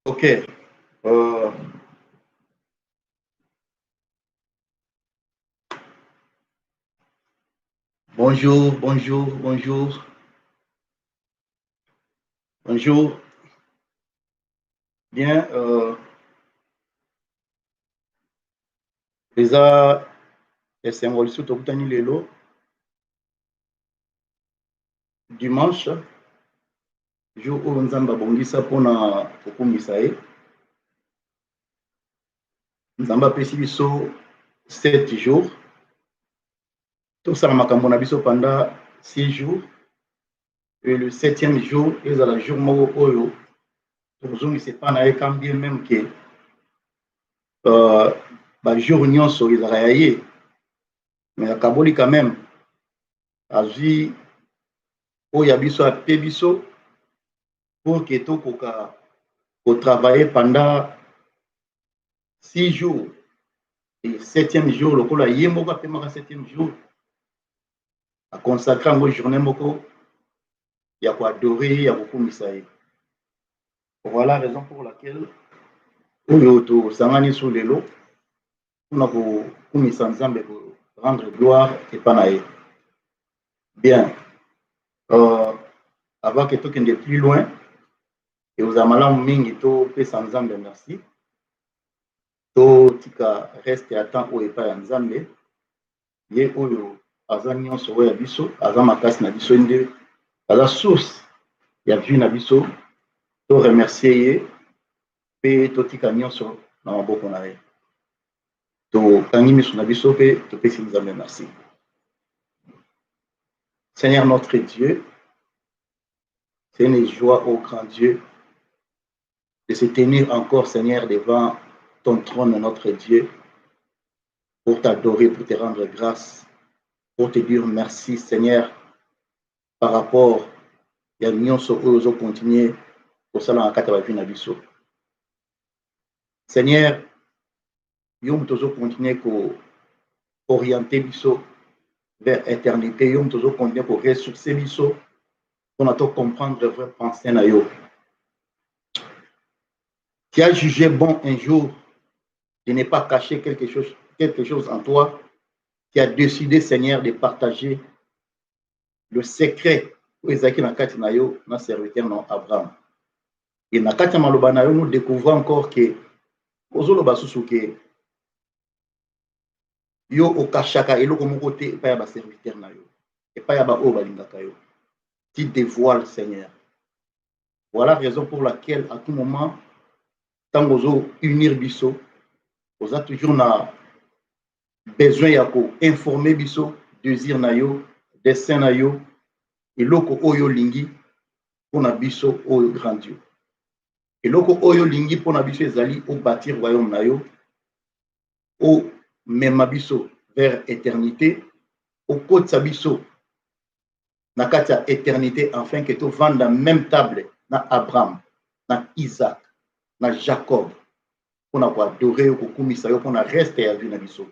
Ok. Euh, bonjour, bonjour, bonjour, bonjour. Bien, eza esengo lisusu tokutani lelo dimanche jour oyo nzambe abongisa mpona kokumisa ye. Nzambe apesi biso 7 jours tosala makambo na biso pendant 6 jours et le 7e jour ezala jour moko oyo tokozongisa epai na ye quand bien même ke bajour nyonso ezalaka ya ye, mais akaboli quand même azwi oyo ya biso ape biso pour que tokoka kotravailler pendant 6 jours et 7e jour lokola ye moko apemaka 7e jour aconsacre yango journée moko ya koadore ye ya kokumisa ye. Voilà raison pour laquelle oyo tosangani so lelo mpona kokumisa nzambe rendre gloire epai na ye. Bien, avant que tokende plus loin ekozala malamu mingi topesa nzambe merci, totika reste ya temps oyo epai ya nzambe ye oyo aza nyonso oyo ya biso, aza makasi na biso nde aza source ya vie na biso, to remercier ye mpe totika nyonso na maboko na ye, tokangi miso na biso mpe topesi nzambe merci. Seigneur notre Dieu, c'est une joie au grand Dieu de se tenir encore, Seigneur, devant ton trône, notre Dieu, pour t'adorer, pour te rendre grâce, pour te dire merci, Seigneur, par rapport à nyonso oyo continuer kosala na kati ya bavie na biso. Seigneur, yo moto continuer orienter biso vers éternité, yo moto continuer ressourcer biso pour to comprendre vrai pensée na yo. Tu as jugé bon un jour de ne pas cacher quelque chose en toi. Tu as décidé, Seigneur, de partager le secret où ezaki na kati na yo na serviteur non Abraham. Et na kati ya maloba na yo nous découvrons encore que ozoloba susu ke yo okashaka eloko moko te epai ya baserviteur na yo, epai ya baoyo balingaka yo. Tu dévoiles, Seigneur. Voilà la raison pour laquelle à tout moment ntango ozo-unir biso oza toujours na besoin ya ko-informer biso désir na yo, dessein na yo, eloko oyo lingi mpona biso oyo grand Dieu. Eloko oyo lingi mpona biso ezali obâtir royaume na yo, omema biso vers éternité, okotisa biso na kati ya éternité afin que tovanda même table na Abraham, na Isaac, na Jacob mpona koadore yo kokumisa yo mpona reste ya vie na biso.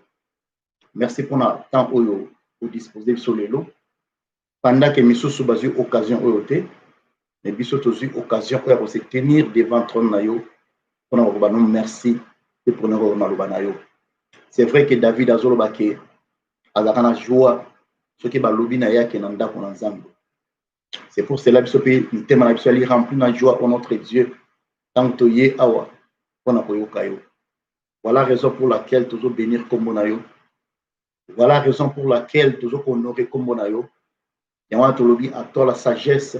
Merci mpona temps oyo odispose biso lelo pendant que misusu bazwi occasion oyo te, mais biso tozwi occasion oyo ya kose tenir devant trône na yo mpona koloba no merci mpe mpona maloba na yo. C'est vrai que David azoloba ke azalaka na joie soki balobi na ye ake na ndako na nzambe. C'est pour cela biso mpe mitema na biso ali rempli na joie pour notre Dieu tant toye awa mpona koyoka yo. Voilà raison pour laquelle tozo bénir kombo na yo. Voilà raison pour laquelle tozo honorer kombo na yo. Yango tolobi à toi la sagesse,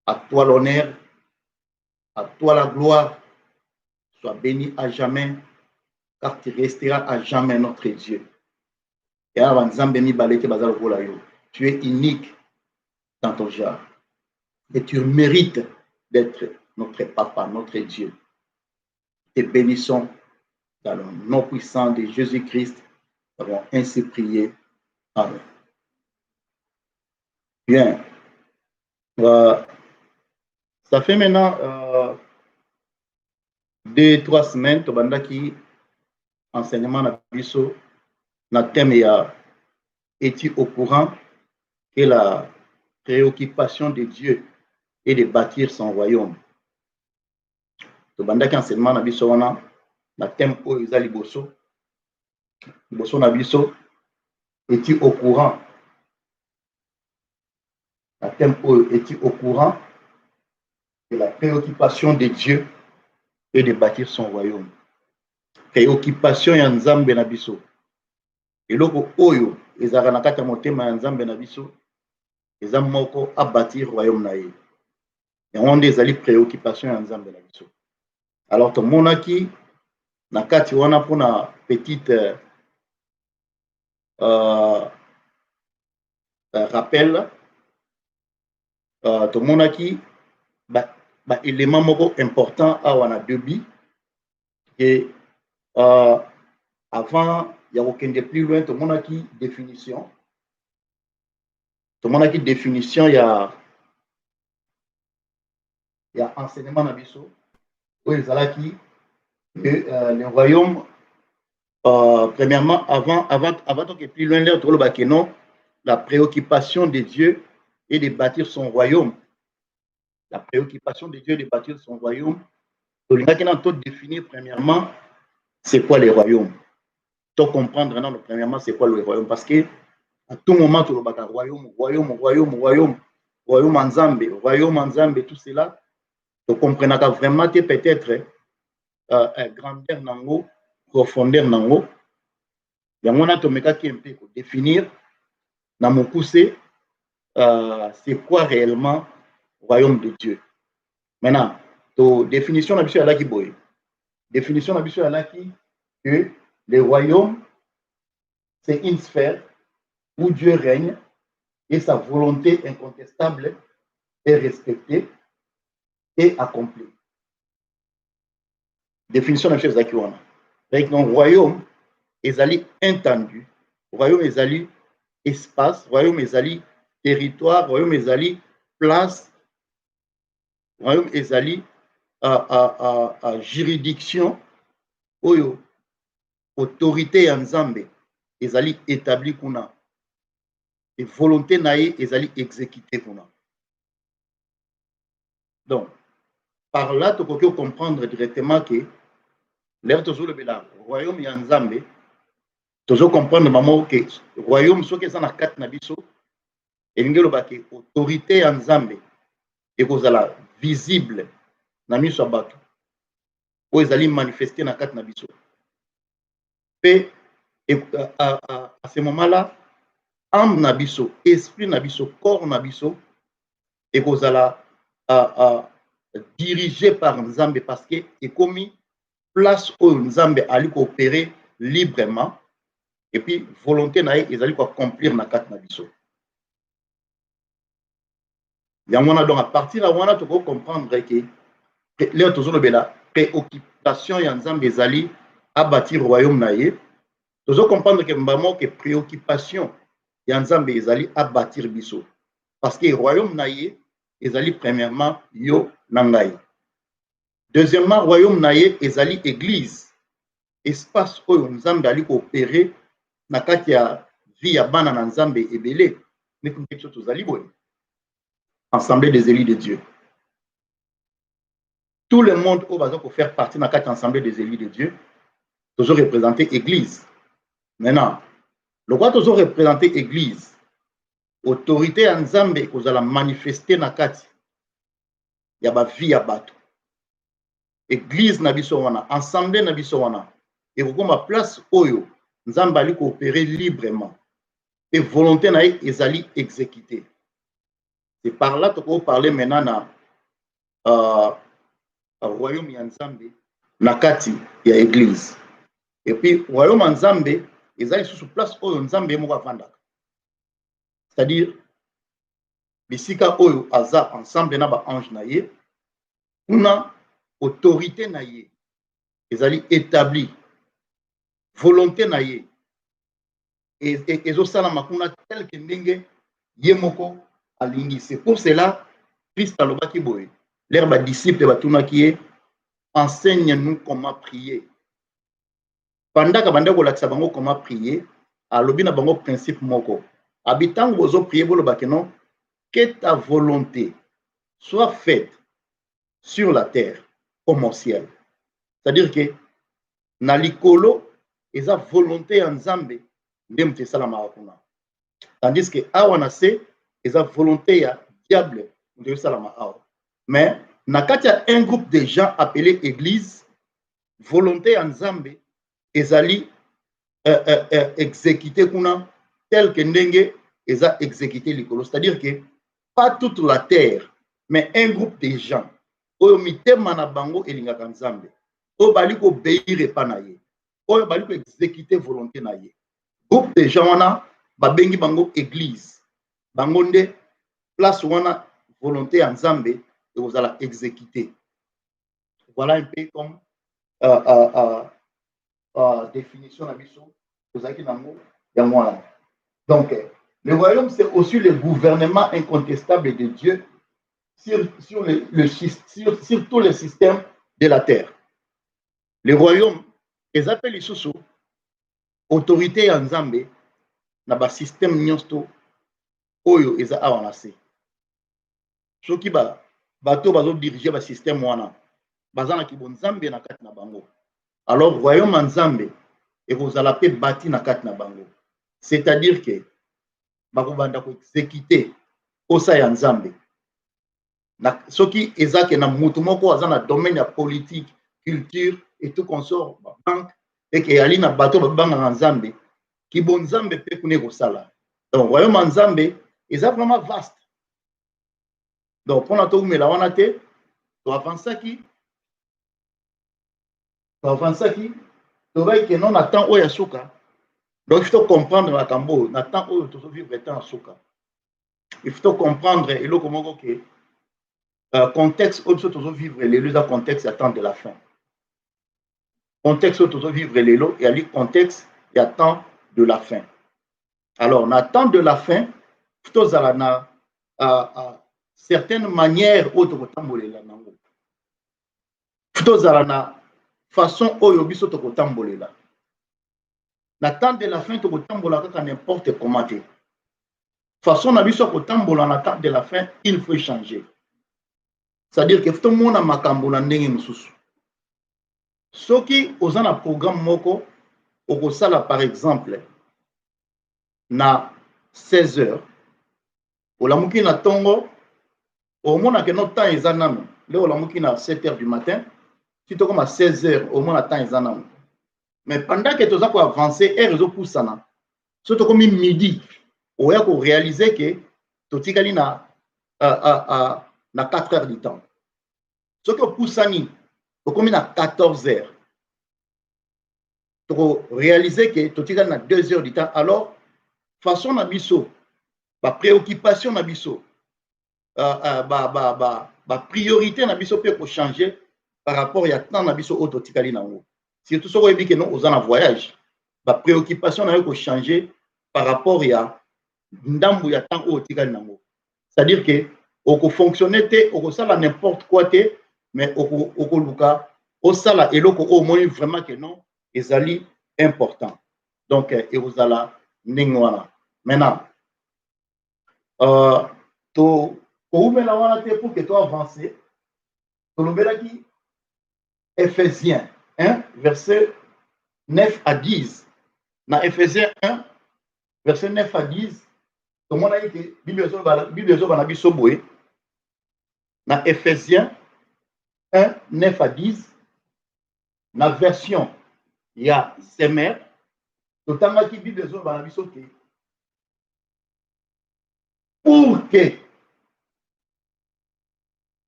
à toi l'honneur, à toi la gloire. Sois béni à jamais, car tu resteras à jamais notre Dieu. Et avant Nzambe mibale ke bazalo kola yo. Tu es unique dans ton genre. Et tu mérites d'être notre papa, notre Dieu. Te bénissons dans le nom puissant de Jésus-Christ. Nous avons ainsi prié. Amen. Bien. Ça fait maintenant 2-3 semaines tobandaki enseignement na biso na thème ya es-tu au courant que la préoccupation de Dieu est de bâtir son royaume. tobandaki enseignement na biso wana na thème oyo eza liboso na biso. Es-tu au courant? La thème oyo, es-tu au courant de la préoccupation de Dieu et de bâtir son royaume? Préoccupation ya nzambe na biso, eloko oyo ezalaka na kati ya motema ya nzambe na biso eza moko abâtir royaume na ye. Yango nde ezali préoccupation ya nzambe na biso. Alors tomonaki na kati wana mpona petite rappel, tomonaki ba élément moko important awa na debi et avant ya kokende plus loin tomonaki définition ya enseignement na biso oyo ezalaki le royaume premièrement avant toke plus loin l'air tolobaki non la préoccupation de Dieu est de bâtir son royaume. La préoccupation de Dieu est de bâtir son royaume. Tolingaki na to définir premièrement c'est quoi le royaume. To comprendre non premièrement c'est quoi le royaume parce que à tout moment tolobaka royaume en Nzambe tout cela to comprenaka vraiment que peut-être grandeur nango profondeur nango yango na tomekaki un peu définir na mokuse c'est quoi réellement royaume de Dieu. Maintenant to définition na biso ya laki boye, définition na biso ya laki que le royaume c'est une sphère où Dieu règne et sa volonté incontestable est respectée et accomplie. Définition de la chose qui on a. Avec un royaume, ezali entendu, royaume ezali espace, royaume ezali territoire, royaume ezali place, royaume ezali juridiction, oyo autorité ya Nzambe ezali établi kuna et volonté naïe ezali exécuté kuna. Donc par là tu peux comprendre directement que l'air toujours le royaume ya Nzambe toujours comprendre maman que royaume soki eza na kati na biso elingi lobaki autorité ya Nzambe ekozala visible na miso ya bato oyo ezali manifesté na kati na biso pe à ce moment là âme na biso esprit na biso corps na biso ekozala dirigé par Nzambe parce que ekomi place où Nzambe ali coopérer librement et puis volonté na ye ezali ko accomplir na kati na biso. Yango na donc à partir de wana tu peux comprendre que les toujours bela préoccupation ya Nzambe ezali à bâtir royaume na ye. Tu peux comprendre que mbamo que préoccupation ya Nzambe ezali à bâtir biso parce que royaume na ye ezali premièrement yo na ngai. Deuxièmement royaume na ye ezali église espace oyo Nzambe ali coopérer na kati ya vie ya bana na Nzambe ebele mais comme quelque chose tozali boye assemblée des élus de Dieu. Tout le monde au besoin pour faire partie de la assemblée des élus de Dieu, toujours représenter église. Maintenant, le roi toujours représenter église, autorité en Nzambe que vous allez manifester na kati ya ba vie ya bato. Église na biso wana, assemblée na biso wana, et vous ma place oyo Nzambe ali coopérer librement et volonté na ezali exécuter. C'est par là que vous parler maintenant na royaume ya Nzambe na kati ya église. Et puis royaume ya Nzambe ezali sous place oyo Nzambe moko avandaka. C'est-à-dire bisika oyo aza ensemble na ba ange na ye kuna autorité na ye ezali établi volonté na ye ezosala makuna tel que ndenge ye moko alingi. C'est pour cela Christ alobaki boye leurs disciples batunaki ye enseigne-nous comment prier. Pendant que banda kolakisa bango comment prier alobi na bango principe moko habitant bozo prier bolobaki non que ta volonté soit faite sur la terre comme au ciel. C'est-à-dire que na likolo eza volonté ya nzambe nde moto esalamaka kuna, tandis que awa na se eza volonté ya diable moto esalama awa. Mais na kati ya un groupe de gens appelé église, volonté ya nzambe ezali exécuté kuna tel que ndenge eza exécuté likolo. C'est-à-dire que pas toute la terre, mais un groupe de gens oyo mitema na bango elingaka nzambe, oyo bali kobeire epa na ye, oyo bali koexécuter volonté na ye. Groupe de gens wana babengi bango église, bango nde place wana volonté ya nzambe ekozala exécuté. Voilà un peu comme définition na biso ozalaki nango ya mwana. Donc le royaume, c'est aussi le gouvernement incontestable de Dieu sur tous les systèmes de la terre. Le royaume, ils appellent les autorité en Nzambe, na ba système nyonso oyo eza awa na se. Soki bato bazo diriger ba système wana, bazana ki bon Nzambe na kati na bango. Alors royaume en Nzambe ekozala pe bâti na kati na bango. C'est-à-dire que bakobanda ko exécuter osa ya Nzambe. Na soki ezake na mutu moko aza na domaine ya politique, culture et tout consort, banque et que yali na bato babanga na Nzambe ki bon Nzambe pe kune ko sala. Donc royaume en Nzambe eza vraiment vaste. Donc pour na to mela wana te to avansaki to vai que non attend oya suka. Donc il faut comprendre la kambo na temps oyo to vivre temps suka. Il faut comprendre et le comment que contexte où nous vivre les lieux dans contexte attend de la fin. Contexte où nous vivre les lots et à lui contexte et attend de la fin. Alors, on attend de la fin, plutôt à certaines manières où nous tamboler là. Plutôt à la façon où nous biso to tamboler là. L'attente de la fin to tambola ka n'importe comment. Façon na biso ko tambola l'attente de la fin, il faut changer. C'est-à-dire que tout le monde a makambo na ndenge mususu. Soki oza na programme moko okosala par exemple na 16 heures olamuki na tongo omona ke no temps eza nanu le olamuki na 7 heures du matin si to comme à 16 heures omona temps eza nanu mais pendant que toza ko avancer heure ezo pusana so to comme midi oya ko réaliser que totikali na 4 heures du temps. Ce que poussani, comme à 14 heures, pour réaliser que tu as 2 heures du temps, alors, façon nabiso, préoccupation nabiso, priorité nabiso peut changer par rapport à temps nabiso autotikali nango. Surtout ce qu'on dit que nous en voyage, préoccupation nabiso peut changer par rapport à ndambu ya temps autotikali nango. C'est-à-dire que on peut fonctionner on peut faire n'importe quoi mais on peut osala eloko au moins vraiment que non ezali important. Donc et vous allez ningwana. Maintenant to oumela wana te pour que tu avances. To lobela ki Ephésiens 1 verset 9 à 10. Dans Ephésiens 1 verset 9 à 10, to mona que Bible zo bana biso boye. Dans Ephésiens 1, 9 à 10, la version, il y a Semer, notamment qui Bible zo bana biso ke pour que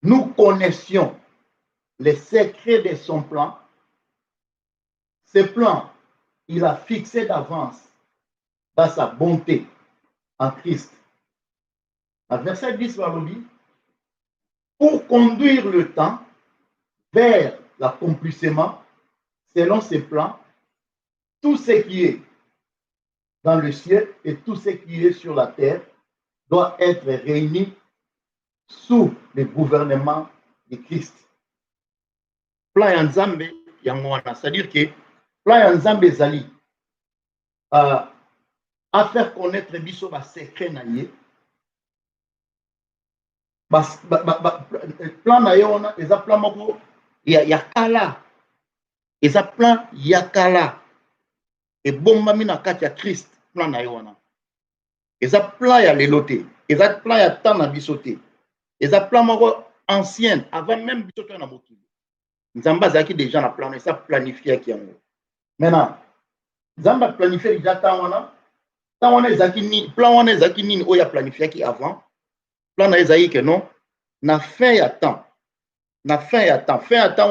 nous connaissions les secrets de son plan. Ce plan, il a fixé d'avance dans sa bonté en Christ. À verset 10, on dit, pour conduire le temps vers l'accomplissement selon ses plans, tout ce qui est dans le ciel et tout ce qui est sur la terre doit être réuni sous le gouvernement de Christ. Plan ya Nzambe yango wana, c'est-à-dire que plan ya Nzambe ezali à faire connaître biso ba secret na ye. Plan na ye wana eza plan moko ya kala eza plan ya kala ebombami na kati ya Christ plan na ye wana eza plan ya lelo te eza plan ya temps na biso te eza plan moko ancienne avant même biso to na mokili nzambe azalaki déjà na plan eza planifiaki yango maintenant nzambe aplanifie déjà temps wana ezalaki nini plan wana ezalaki nini oyo aplanifiaki avant plan na ye ezalaki ke non na fin ya temps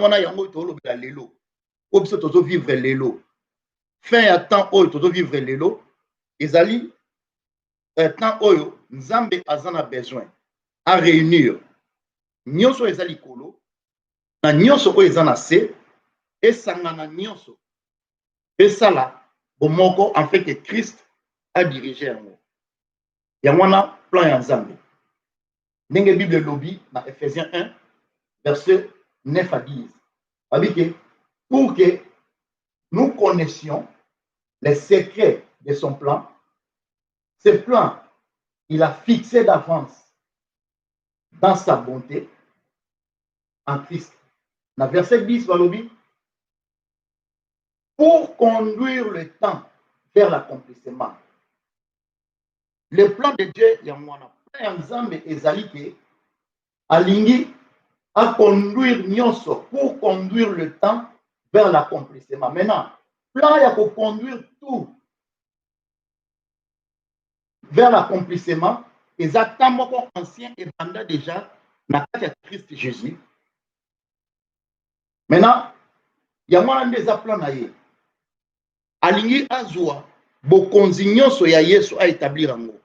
wana yango tozolobela lelo oyo biso tozovivre lelo fin ya temps oyo tozovivre lelo ezali temps oyo nzambe aza na besoin a réunir nyonso eza likolo na nyonso oyo eza na se esangana nyonso esala bomoko en fait que Christ a dirigé yango yango wana plan ya nzambe ndenge Bible lobi na Ephésiens 1 verset 9 à 10 abi que pour que nous connaissions les secrets de son plan. Ce plan, il a fixé d'avance dans sa bonté en Christ. Dans verset 10, Valobi, pour conduire le temps vers l'accomplissement. Le plan de Dieu, il y a un plan ensemble ezaliki alingi à conduire nyonso pour conduire le temps vers l'accomplissement. Maintenant, plan il y a pour conduire tout vers l'accomplissement, exactement comme ancien et pendant déjà dans le Christ Jésus. Maintenant, il y a moins des plans à y alingi azwa bokonzi nyonso ya Yesu a établir yango.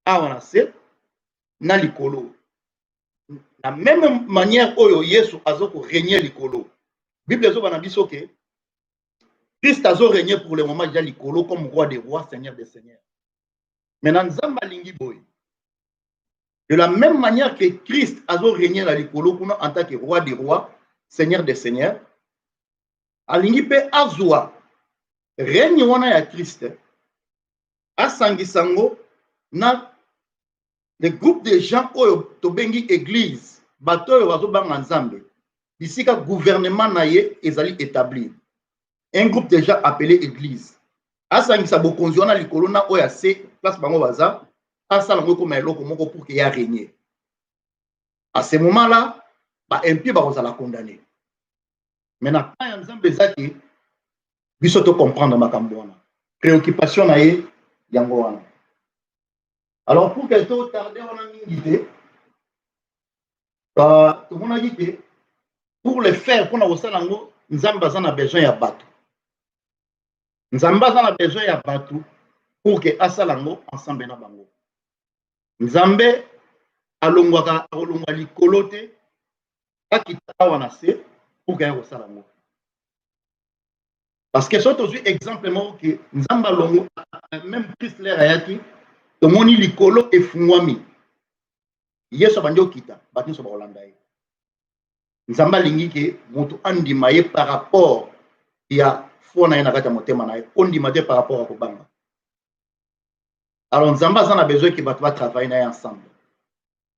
Awana se na likolo. La même manière oyo Yesu azoko régner likolo. Bible ezo bana biso ke Christ azo régner pour le moment déjà likolo comme roi des rois, seigneur des seigneurs. Maintenant, Nzamba lingi boy. De la même manière que Christ a régné la likolo en tant que roi des rois, seigneur des seigneurs, alingi pe azwa règne wana ya Christ asangisango na le groupe de gens oyo tobengi église bato oyo bazobanga Nzambe bisika gouvernement na ye ezali établi un groupe de gens appelé église asangisa bokonzi wana likolo na oyo ase place bango baza asala ngo comme eloko moko pour que ya régner à ce moment là ba impie ba kozala condamné maintenant quand Nzambe ezaki biso to comprendre makambo wana préoccupation na ye yango wana. Alors pour que to tarder wana mingi te tout monde a dit que pour le faire pour na kosala ngo Nzambe aza na besoin ya bato. Nzambe aza na besoin ya bato pour que asala ngo ensemble na bango. Nzambe alongwaka alongwa likolo te akita wana se pour que kosala ngo. Parce que soit aussi exemple moko que Nzambe alongwa même Christ l'air ayaki tomoni likolo efungwami. Yesu bandi okita bato so ba Holanda ye. Nzambe alingi ke moto andima ye par rapport ya fona ye na kati ya motema na ye ondima te par rapport à kobanga. Alors Nzambe aza na besoin que bato ba travailler na ye ensemble.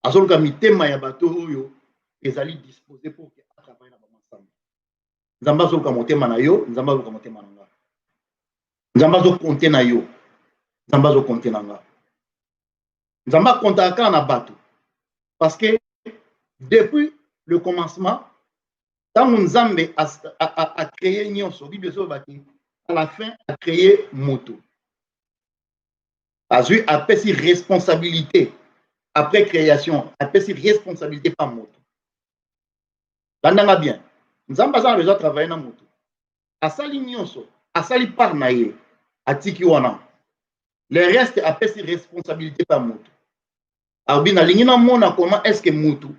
Azoluka mitema ya bato oyo ezali disposé pour que travailler na bango ensemble. Nzambe azoluka motema na yo, Nzambe azoluka motema na nga. Nzambe azo compter na yo, Nzambe azo compter na nga. Nzambe akontaka na bato parce que depuis le commencement, quand Nzambe a créé nyonso, Bible baki à la fin a créé moto. Azui a pris responsabilité après création, a pris responsabilité par moto. Bandanga bien. Nzambe a déjà travaillé na moto. Asali nyonso, asali par na ye, atiki wana. Le reste a pris responsabilité par moto. Arbina lingina mona comment est-ce que moto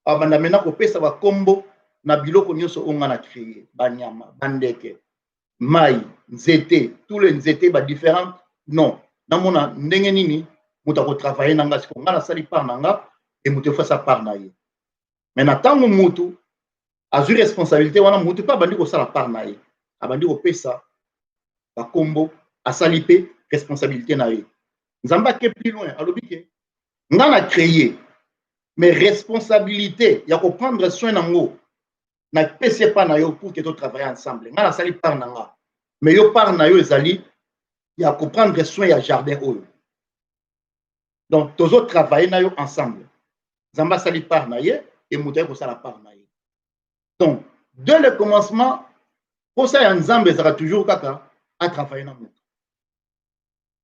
abanda mena ko pesa ba kombo na biloko nyonso onga na créer banyama bandeke mai nzete tous les nzete ba différents non na mona ndenge nini moto ko travailler nanga siko ngana sali par nanga et moto fa sa par na ye mais na tango moto azu responsabilité wana moto pa bandi ko sala par na ye abandi ko pesa ba kombo asali pe responsabilité na ye nzamba ke plus loin alobi ke ngana créer mais responsabilité, il y a qu'on prendre soin d'ango. na pese pas na yo pour que tu travailles ensemble. Nga na sali par na nga. Mais yo par na yo ezali ya ko prendre soin ya jardin oyo. Donc tous autres travailler na yo ensemble. Zamba sali par na ye et moutaye ko sala par na ye. Donc dès le commencement pour ça Nzambe sera toujours kaka à travailler na moto.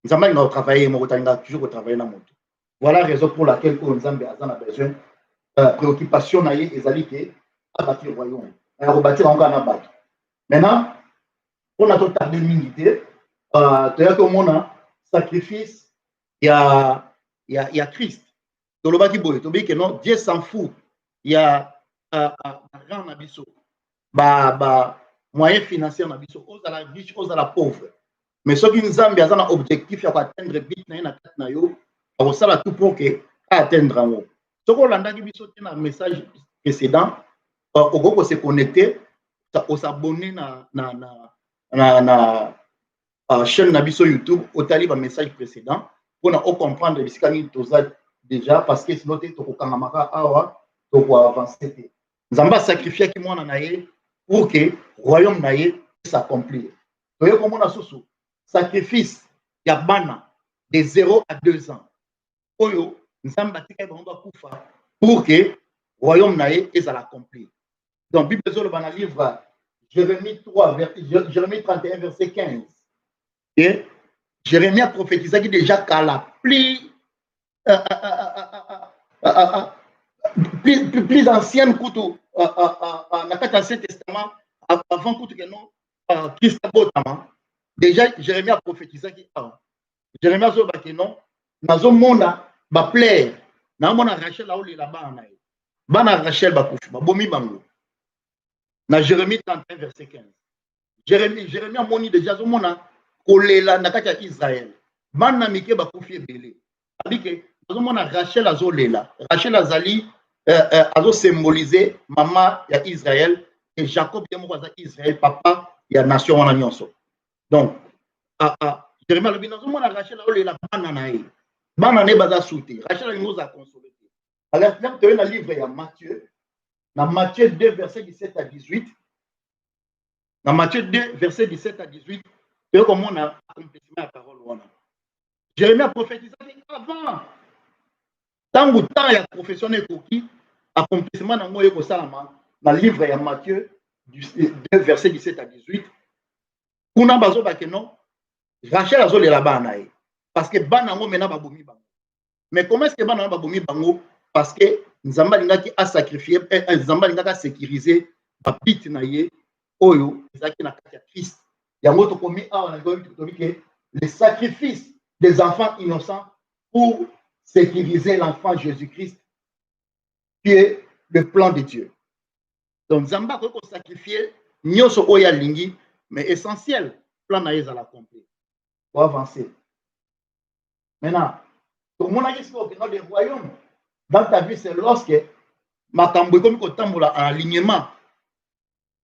Nzamba nga travailler mo nga toujours travailler na moto. Voilà la raison pour laquelle Nzambe a besoin préoccupation na ye ezali ke à bâtir le royaume. À rebâtir encore na bateau. Maintenant on a tout tardé minute tu as comme on a sacrifice il y a Christ. Dans le bas qui boit, tu dis que non Dieu s'en fout. Il y a grand abisso. Moyen financier na biso, aux à la riche, aux à la pauvre. Mais ceux qui nous ont bien un objectif à atteindre vite na yo, on ça tout pour que atteindre en haut. Ce qu'on a dit biso dans un message précédent, au groupe se connecter, on s'abonner na chaîne na biso YouTube, au tali un message précédent pour comprendre ce qu'il y a déjà parce que sinon tu ko kangamaka awa to ko avancer. Nzamba sacrifier qui moi na ye pour que le royaume naïe s'accomplisse. Vous voyez comment on a ce sacrifice Yabana de 0 à 2 ans. Oyo, nous sommes bâtis pour que le royaume naïe s'accomplisse. Donc, Bible dans le livre Jérémie 31, verset 15. Et Jérémie a prophétisé qui déjà qu'à la plus ancienne couteau dans l'Ancien Testament avant que non Christ botama déjà Jérémie a prophétisé qui Jérémie a dit que non nazomona ba plaire na mona Rachel a oli la bana Rachel ba kufi ba bomi bango na Jérémie 31 verset 15 Jérémie a moni déjà zomona kolela na kati ya Israël bana mike ba kufi ebele abike nazomona Rachel azolela Rachel azali azo symboliser maman ya Israël et Jacob est mort Israël papa ya nation wana nyonso. Donc Jérémie lobi nazomona Rachel azolela bana na ye bana ne baza souté Rachel nous a consolé. Alors là tu es dans le livre ya Matthieu dans Matthieu 2 verset 17 à 18 dans Matthieu 2 verset 17 à 18 tu es comment on a accomplissement la parole wana. Jérémie a prophétisé avant tant ou temps ya professionnel koki accomplissement dans moi ko salama dans le livre ya Matthieu 2 verset 17 à 18 kuna bazo ba que non Rachel azo le là-bas naï parce que bana ngo mena babomi bango. Mais comment est-ce que bana babomi bango parce que Nzamba lingaki a sacrifié Nzamba lingaki a sécuriser ba pit na ye oyo ezaki na kati ya Christ. Yango to komi a on a dit que le sacrifice des enfants innocents pour sécuriser l'enfant Jésus-Christ qui est le plan de Dieu. Donc Nzamba ko sacrifier nyoso oya lingi mais essentiel plan na yeza l'accomplir. Pour avancer. Maintenant, tout le monde a dit que dans le royaume, dans ta vie, c'est lorsque makambo comme ko tambola en alignement.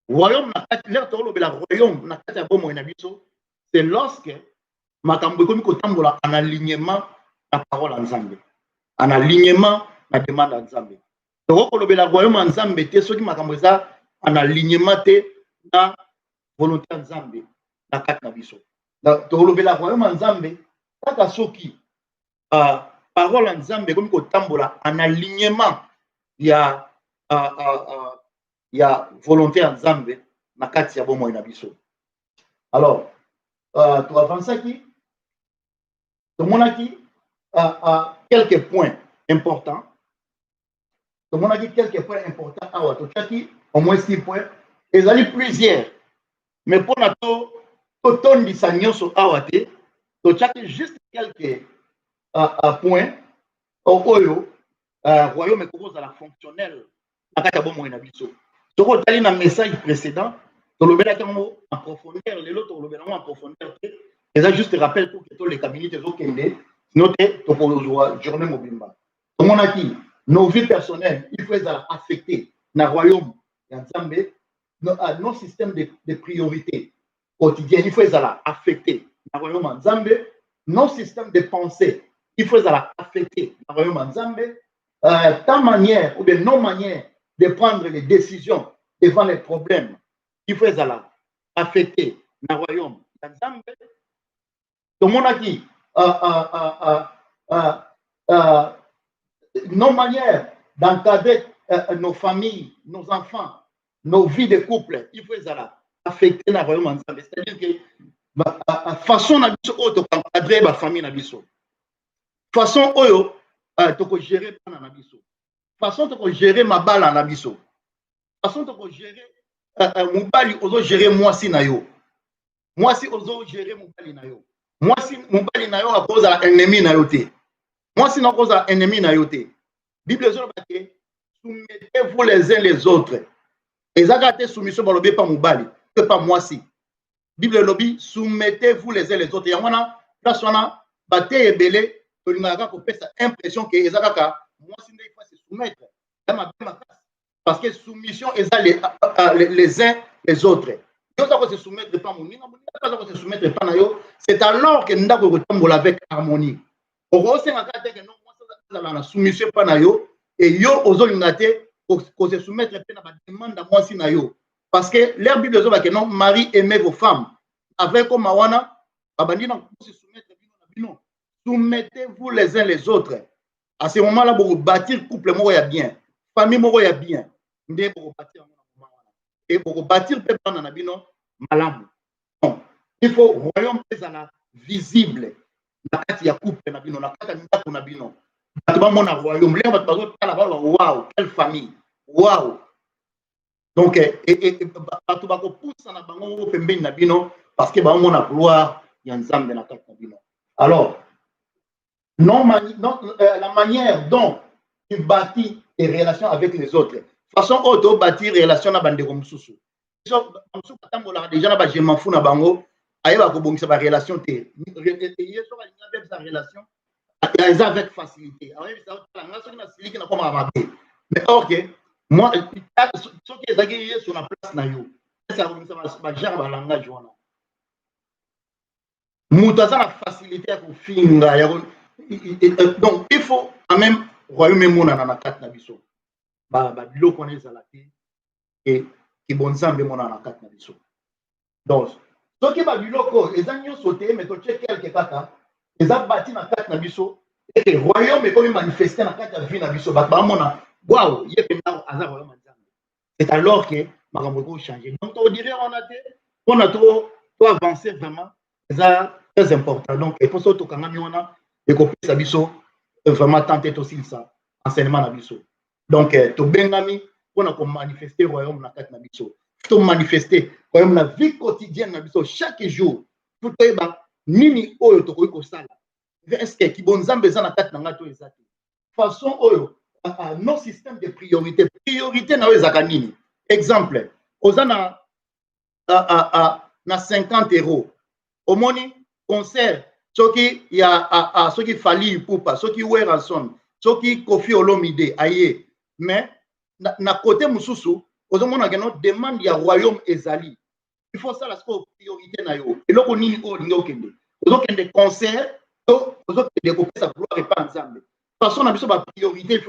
Royaume na royaume na kati ya bomo na biso, c'est lorsque makambo comme ko tambola en alignement la parole en Nzambe. En alignement la demande en Nzambe. Donc ko lobela royaume en Nzambe te soki makambo za en alignement te na volonté en Nzambe na kati na biso. Donc to lobela royaume en Nzambe kaka soki parole en Nzambe comme ko tambola en alignement il y a volonté en Nzambe na kati ya bomo na biso. Alors tu avances qui tout le monde a qui quelques points importants. Tout le monde a dit quelques points importants. Ah ouais, tu as qui au moins 6 points. Et il y a plusieurs. Mais pour la ton di sanyoso awate, tu as juste quelques points. Au royaume est à la fonctionnelle. Tu as un message précédent. Tu as en profondeur. Les autres, tu as en profondeur. Et ça, juste rappel pour que tous les cabinets des autres sinon, tu as journée mobimba. Tout le monde a dit, nos vies personnelles, il faut affecter dans le royaume, nos systèmes de priorité quotidiennes, il faut affecter dans le royaume Nzambe, nos systèmes de pensée, il faut affecter dans le royaume Nzambe, ta manière ou bien nos manières de prendre les décisions devant les problèmes qui font affecter le royaume. Tout le monde a dit, nos manières d'encadrer nos familles, nos enfants, nos vies de couple, il faut affecter le royaume. C'est-à-dire que la façon de encadrer la famille, la façon de gérer la façon de gérer ma balle en abisso, façon de gérer mon bali, ozo gérer moi si na yo, moi si ozo gérer mon bali na yo, moi si mon bali na yo à cause de l'ennemi na yo te, moi si na cause de l'ennemi na yo te. Bible dit soumettez-vous les uns les autres. Et ça a été soumission par le pas mon bali, que pas moi si. Bible lobby soumettez-vous les uns les autres. Il y a place on a battu et belé, to linga ko pesa impression que ezaka moi si il faut se soumettre. Parce que soumission est les uns les autres. C'est alors que nous avons avec harmonie. Soumission et yo ozolingate ko se soumettre à la demande à moi si na yo. Parce que leur Bible dit que non, Marie aimait vos femmes. Avec comme Mawana, se soumettre à soumettez-vous les uns les autres. À ce moment-là, vous bâtir couple moya bien, famille moya bien. Et pour bâtir peuple dans la bino malam. Il faut royaume visible. La carte ya couple na bino, la carte na bino. Royaume, waouh, quelle famille, waouh. Donc, parce que la gloire, il y a un zam de la carte na bino. Alors, la manière dont tu bâtis tes relations avec les autres. Façon auto bâtir relation na bande comme susu. Déjà na je m'en fous na bango, ayeba ko bongisa ba relation te. Yeso ba linga sa relation avec facilité. Alors ça nga so na siliki na koma mabe. Mais OK, moi ce qui est agir sur la place na yo. Ça bongisa ba genre ba langage wana. Mutaza na facilité pour finga ya donc il faut quand même royaume mona na carte na biso. Biloko wana ezala te et bonzambe mona na kati na biso. Donc soki babiloko eza nyonso te mais totie quelque kaka eza bati na kati na biso et royaume ekomi manifester na kati ya vie na biso bato bamona waouh ye mpenza aza royaume nzambe. C'est alors que makambo eko changer. Donc on dirait on a te on a to avancer vraiment eza très important. Donc il faut surtout kangami wana ekopesa biso vraiment tenter aussi ça enseignement na biso. Donc, to bengami, on a manifester le royaume na kat na biso. To manifester le royaume na vie quotidienne na biso chaque jour. Tout eba nini oyo to ko sala. Est-ce que ki bonzambe za na kat na ngato ezati. Façon oyo nos systèmes de priorité. Priorité na ezaka nini. Exemple, ozana na 50 €. Au moni concert soki ya soki Fally Ipupa, soki Weranson, soki Koffi Olomide aye. Mais na côté mususu ozomona que notre demande ya royaume ezali il faut ça la priorité na yo et loko nini o lingo kende ozokende concert to ozokende ko pesa gloire pas ensemble façon na biso ba priorité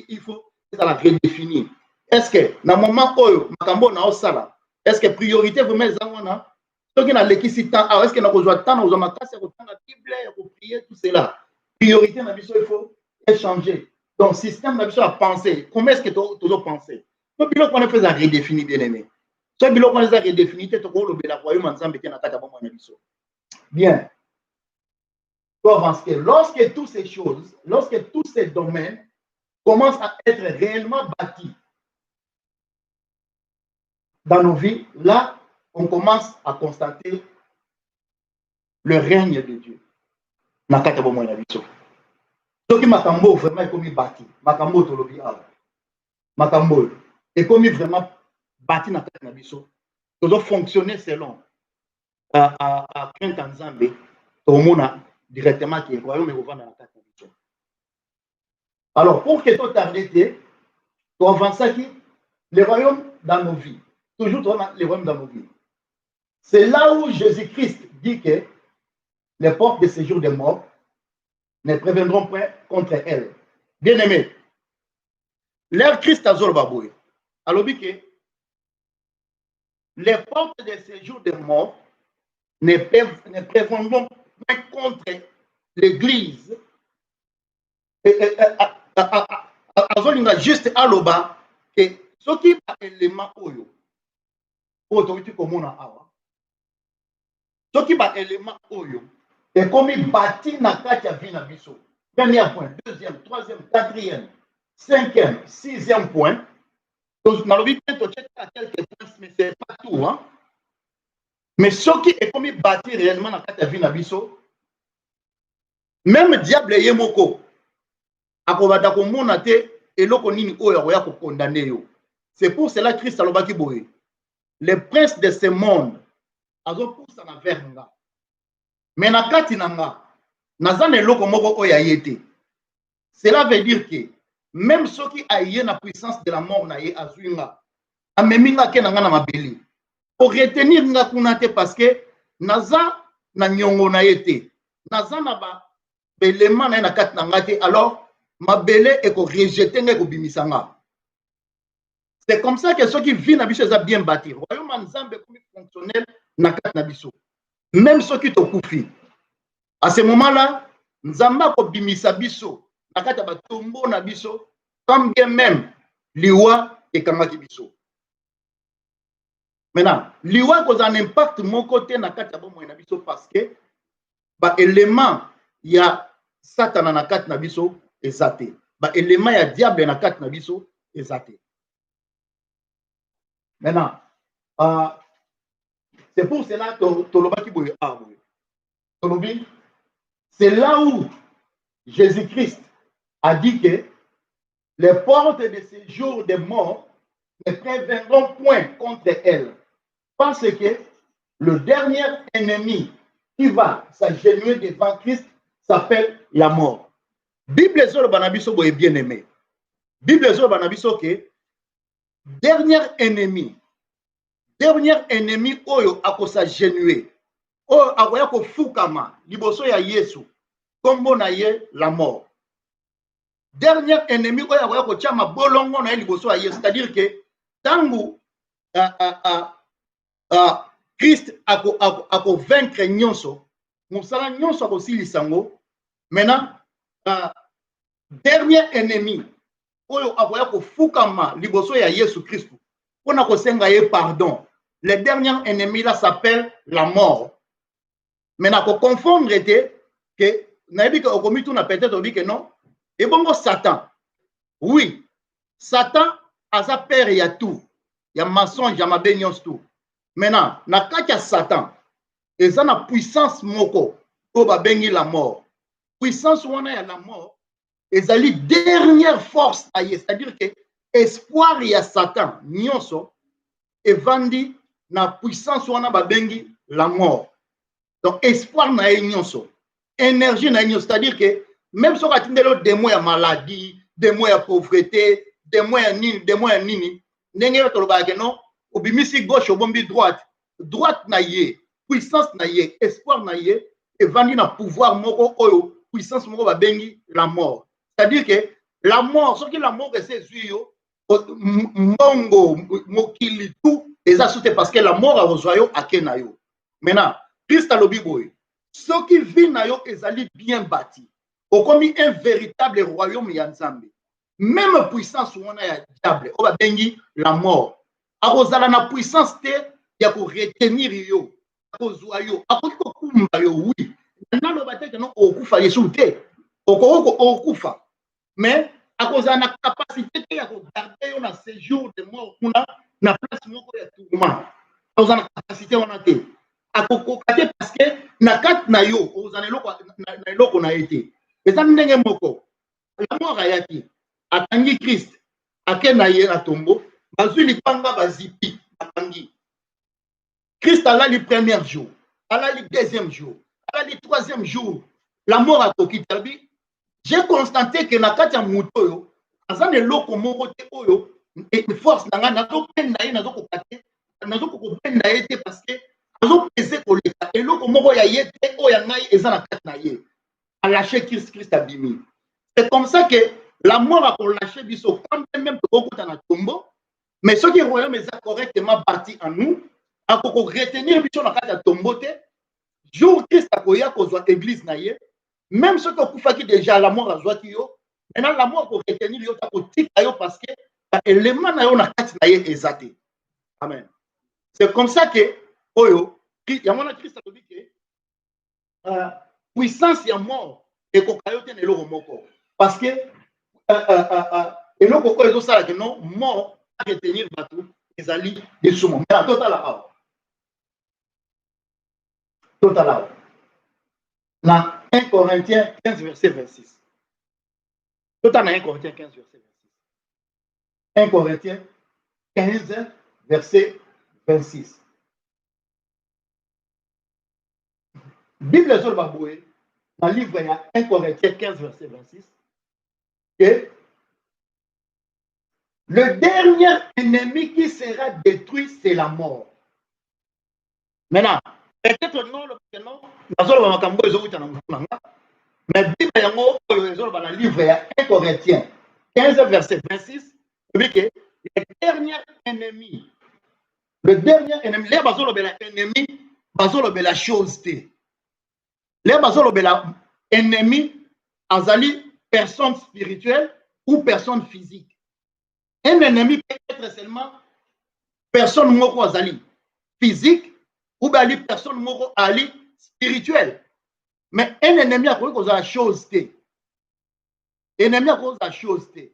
il faut ça la redéfinir. Est-ce que na moment oyo makambo na osala est-ce que priorité vous mettez wana soki na lekisi temps est-ce que na kozwa temps na kozwa makasi ya kotanga bible ya ko prier tout cela priorité na biso il faut échanger. Donc, système d'habitude à penser. Comment est-ce que tu as pensé? Le bilan qu'on a fait à redéfinir, bien aimé. Ce bilan qu'on a redéfini, tu as le royaume ensemble qui est en attaque à bon bien. Lorsque toutes ces choses, lorsque tous ces domaines commencent à être réellement bâtis dans nos vies, là, on commence à constater le règne de Dieu. Nakata bon moyen soki makambo vraiment ekomi bâti makambo tolobi awa makambo ekomi vraiment bâti na kati na biso tozo fonctionner selon à crainte nzambe tomona directement que royaume ekovanda na kati na biso. Alors pour que to tarder te to avancer qui le royaume dans nos vies toujours le royaume dans nos vies. C'est là où Jésus-Christ dit que les portes de séjour des morts ne préviendront point contre elle. Bien-aimé, l'ère Christ a Zor Baboué. Alors, que les portes de séjour des morts ne prévendront pas contre l'Église. Azolinga juste aloba que ce qui est élément oyo autorité commune awa ce qui est élément oyo et comme bâti na kati ya vie na biso. Premier point, deuxième, troisième, quatrième, cinquième, sixième point. Donc, dans le but, on check à quelques points, mais c'est pas tout. Hein? Mais ce qui est comme bâti réellement dans la vie na biso, même diable est moko. Akobata ko monate eloko nini oyo ya ko condamner yo. C'est pour cela que Christ alobaki boye. Les princes de ce monde azo poussa na vers nga. Mais na kati na nga nazana eloko moko oyo ayete. Cela veut dire que même ceux qui aillent la puissance de la mort na ye azuinga ameminga ke na nga na mabeli. Pour retenir nga kunate parce que naza na nyongo na yete. Naza na ba belema na kati na ngate alors mabele et ko rejeter nga ko bimisanga. C'est comme ça que ceux qui vivent na biso ça bien bâti. Royaume nzambe comme fonctionnel na kati na biso. Même ceux qui tokufi. À ce moment-là, nzamba ko bimisa biso na kati ba tombo na biso comme bien même liwa et kamaki biso. Maintenant, liwa cause un impact mon côté na kati ba mo na biso parce que ba élément ya Satan na kati na biso ezate. Ba élément ya diable na kati na biso ezate. Maintenant, c'est pour cela que Tolobaki boye Tolobi, c'est là où Jésus-Christ a dit que les portes de séjour des morts ne préviendront point contre elle. Parce que le dernier ennemi qui va s'agenouiller devant Christ s'appelle la mort. Bible sur le banabiso est bien aimé. Bible sur le banabiso que dernier ennemi oyo ako s'agenouiller oyo akoya ko fukama liboso ya Yesu kombo na ye la mort. Dernier ennemi oyo akoya ko tia mabolongo na ye liboso ya Yesu, c'est-à-dire que tangu Christ ako vaincre nyonso musala nyonso ako silisango. Maintenant dernier ennemi oyo akoya ko fukama liboso ya Yesu Christ pona ko senga ye pardon. Le dernier ennemi là s'appelle la mort. Maintenant ko confondre était que na dit que au comité on a peut-être dit que non et bon Satan. Oui, Satan a sa père il y a tout. Il y a mensonge, il y a mabénions tout. Maintenant, na kati ya Satan, et ça na puissance moko ko ba bengi la mort. Puissance wana ya la mort, et ça li dernière force à ye, c'est-à-dire que espoir ya Satan nyonso et vandi na puissance wana ba bengi la mort. Donc espoir na ye nyonso, énergie na nyonso, c'est-à-dire que même si on a des mots de maladie, des mots de pauvreté, des mots de nini, n'engé to ba ke non, obimisi gauche obombi droite, droite na ye, puissance na ye, espoir na ye, et vandi na pouvoir moko oyo, puissance moko ba bengi la mort. C'est-à-dire que la mort, ce qui la mort c'est zuyo, mbongo mokili tout, et ça c'est parce que la mort a rejoyo akena yo. Maintenant, Christ a lobi boy. Ceux qui vivent na yo ezali bien bâti. Au commis un véritable royaume ya Nzambe. Même puissance on a ya diable, on va bengi la mort. Akozala na puissance te ya ko retenir yo, akozwa yo, akoko kumba yo oui. Nalo bateke non okufa Yesu te. Okoko okufa. Mais akozala na capacité te ya ko garder yo na séjour de mort kuna na place moko ya tourment. Akozala na capacité on a te. Akoko kate parce que na kat na yo, ozana na eloko na été. Et ça ndenge moko. La mort ayaki. Atangi Christ. Ake na ye na tombo. Bazui lipanga bazipi. Atangi. Christ a là le premier jour. A là le deuxième jour. A là le troisième jour. La mort a toki tabi. J'ai constaté que na kati ya muto yo. Azana eloko moko te oyo. Et force na nga nazo penda ye nazo kokate. Nazo kokopenda ye te parce que nazo pese koleka. Eloko moko ya ye te oya ngai eza na kati na ye. A lâché Christ a bimi. C'est comme ça que la mort a lâché biso quand même beaucoup dans la tombeau. Mais ce qui est royaume est correctement bâti en nous, akoko retenir biso na kati ya tombo te jour Christ akoya kozwa église na ye même soki okufaki déjà la mort azwaki yo maintenant la mort ko retenir yo takotika yo parce que élément na yo na kati na ye eza te. Amen. C'est comme ça que oyo yango na Christ alobi ke puissance ya mort ekoka yo te na eloko moko parce que eloko oyo ezosala ke non mort a retenir bato ezali lisumu. Maintenant totala awa dans 1 Corinthiens 15 verset 26. Totala na 1 Corinthiens 15 verset 26. 1 Corinthiens 15 verset 26. Bible sur baboué dans le livre il y a 1 Corinthiens 15 verset 26 que le dernier ennemi qui sera détruit c'est la mort. Maintenant peut-être non le non nazolo makambo ezouta na nganga mais Bible yango oyo ezolo dans le livre il y a 1 Corinthiens 15 verset 26 dit que le dernier ennemi les bazolo bela ennemi bazolo bela chose te. Les bazolobela ennemi azali personne spirituelle ou personne physique. Un ennemi peut être seulement personne moko azali physique ou bien personne moko ali spirituelle. Mais un ennemi a quoi la chose te. Ennemi a quoi la chose te.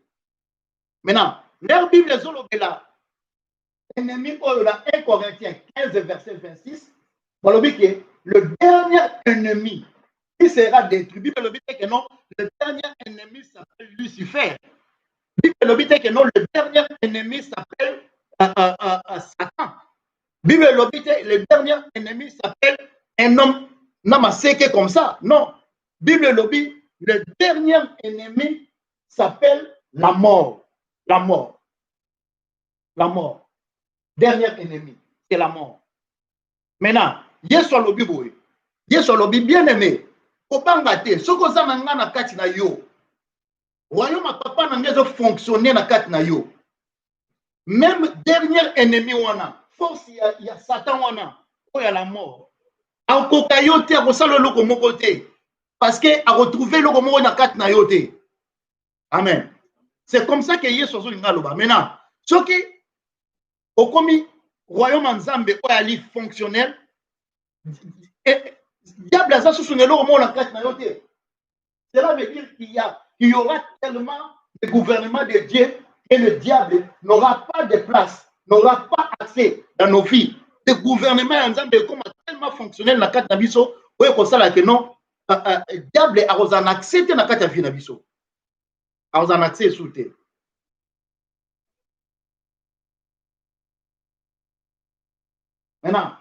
Maintenant, leur Bible zolobela ennemi oyo la 1 Corinthiens 15 verset 26 que le dernier ennemi qui sera détruit. Bible le dit que non, le dernier ennemi s'appelle Lucifer. Bible le dit que non, le dernier ennemi s'appelle Satan. Bible le dit que le dernier ennemi s'appelle un homme namaseke comme ça. Non. Bible le dit, le dernier ennemi s'appelle la mort. La mort. La mort. Dernier ennemi, c'est la mort. Maintenant, Yesu lobi boy. Yesu lobi bien aimé. Obanga te, soko za nanga na kati na yo. Royaume papa na ngezo fonctionner na kati na yo. Même dernier ennemi wana, force ya Satan wana, oya la mort. Akoka yo te akosala loko moko te parce que a retrouver loko moko na kati na yo te. Amen. C'est comme ça que Yesu zo linga loba. Maintenant, soki okomi royaume nzambe oya li fonctionnel diable a sous le monde en quatre nayote. Cela veut dire qu'il y aura tellement de gouvernement de Dieu et le diable n'aura pas de place, n'aura pas accès dans nos vies. Le gouvernement ensemble comme tellement fonctionnel dans quatre nabiso, oui comme ça là que non, diable a un accès dans quatre vie nabiso, a un accès sous terre. Maintenant.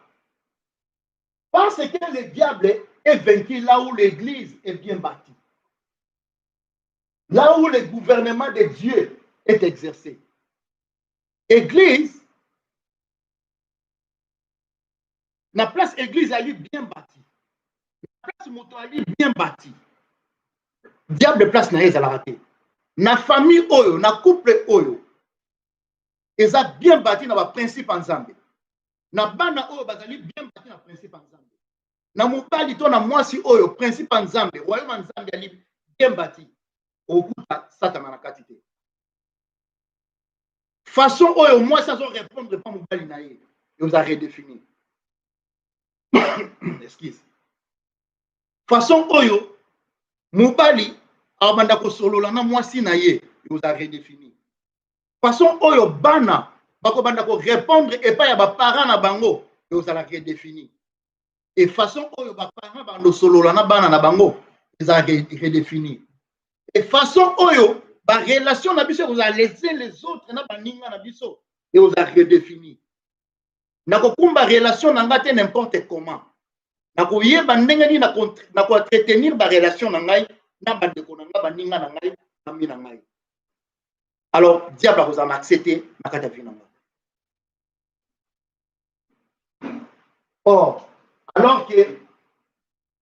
Parce que le diable est vaincu là où l'église est bien bâtie. Là où le gouvernement de Dieu est exercé. Église, la place église elle est bien bâtie. La place moto elle est bien bâtie. Diable place na elle a raté. Na famille oyo, na couple oyo. Ils ont bien bâti dans le principe ensemble. Na bana oyo bazali bien bâti dans le principe ensemble. Na mobali to na mwasi oyo principe nzambe royaume nzambe ali bien bâti okuta satana na kati te façon oyo mwasi azo répondre pas mobali na ye vous a redéfini excuse façon oyo mobali abanda ko solola na mwasi na ye vous a redéfini façon oyo bana bako banda ko répondre et pas ya ba parents na bango vous a redéfini. Et façon oyo ba parents ba no solola na bana na bango ils ont redéfini. Et façon oyo ba relation na biso vous a laissé les autres na baninga na biso et vous a redéfini. Na ko kumba relation na ngate n'importe comment. Na ko yeba ndenge ni na ko entretenir ba relation na ngai na ba ndeko na nga baninga na ngai na mi na ngai. Alors diable vous a accepté na kata vie na ngai. Or alors que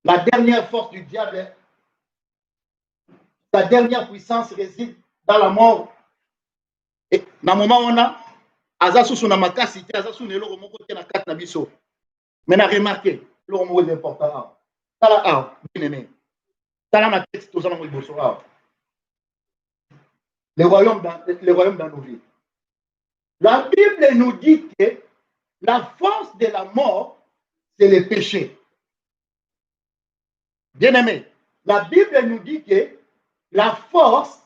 la dernière force du diable, sa dernière puissance réside dans la mort. Et dans le moment où on a, aza susu na makasi te aza susu na eloko moko te na kati na biso. Maintenant remarquez eloko moko important tala bien aimé tala na texte tozala ngo liboso le royaume dans nos vies. La Bible nous dit que la force de la mort, c'est le péché. Bien aimé, la Bible nous dit que la force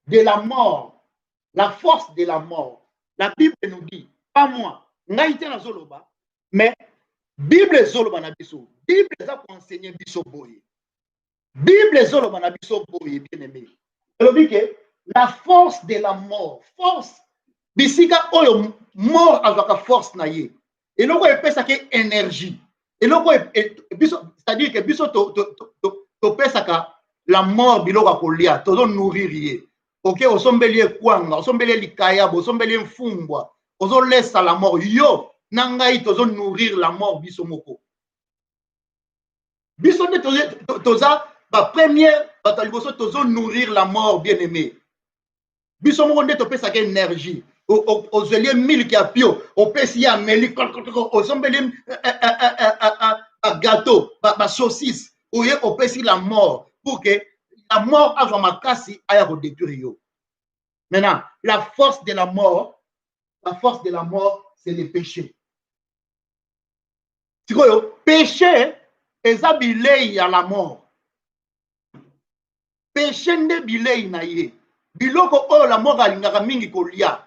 de la mort, la Bible nous dit, pas moi, ngaïté na zoloba, mais Bible zoloba na biso, Bible za pour enseigner biso boye. Bible zoloba na biso boye, bien aimé. Elle dit que la force de la mort, force, bisika oyo mort azwaka force na ye. Et loko epesaka énergie. Et loko c'est-à-dire que biso to pesaka la mort biloko kolia, tozo nourrir ye. OK, osombeli kwanga, osombeli likaya, osombeli mfumbwa, ozo laisser la mort yo nangai tozo nourrir la mort biso moko. Biso ne toza ba première bataliboso tozo nourrir la mort bien-aimé. Biso moko nde topesaka énergie. Ozelie milk ya pio, opesi ya meli, osombeli gâteau, saucisse, oye opesi la mort pour que la mort azwa makasi aya ko détruire yo. Maintenant, la force de la mort, c'est le péché. Sikoyo, péché eza bilei ya la mort. Péché nde bilei na ye. Biloko oyo la mort alingaka mingi kolia.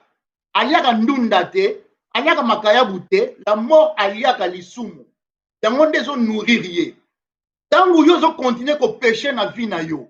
Aliaka ndunda te, aliaka makayabu te, la mort aliaka lisumu. Yango nde zo nourrir ye. Tangu yo zo continuer ko péché na vie na yo.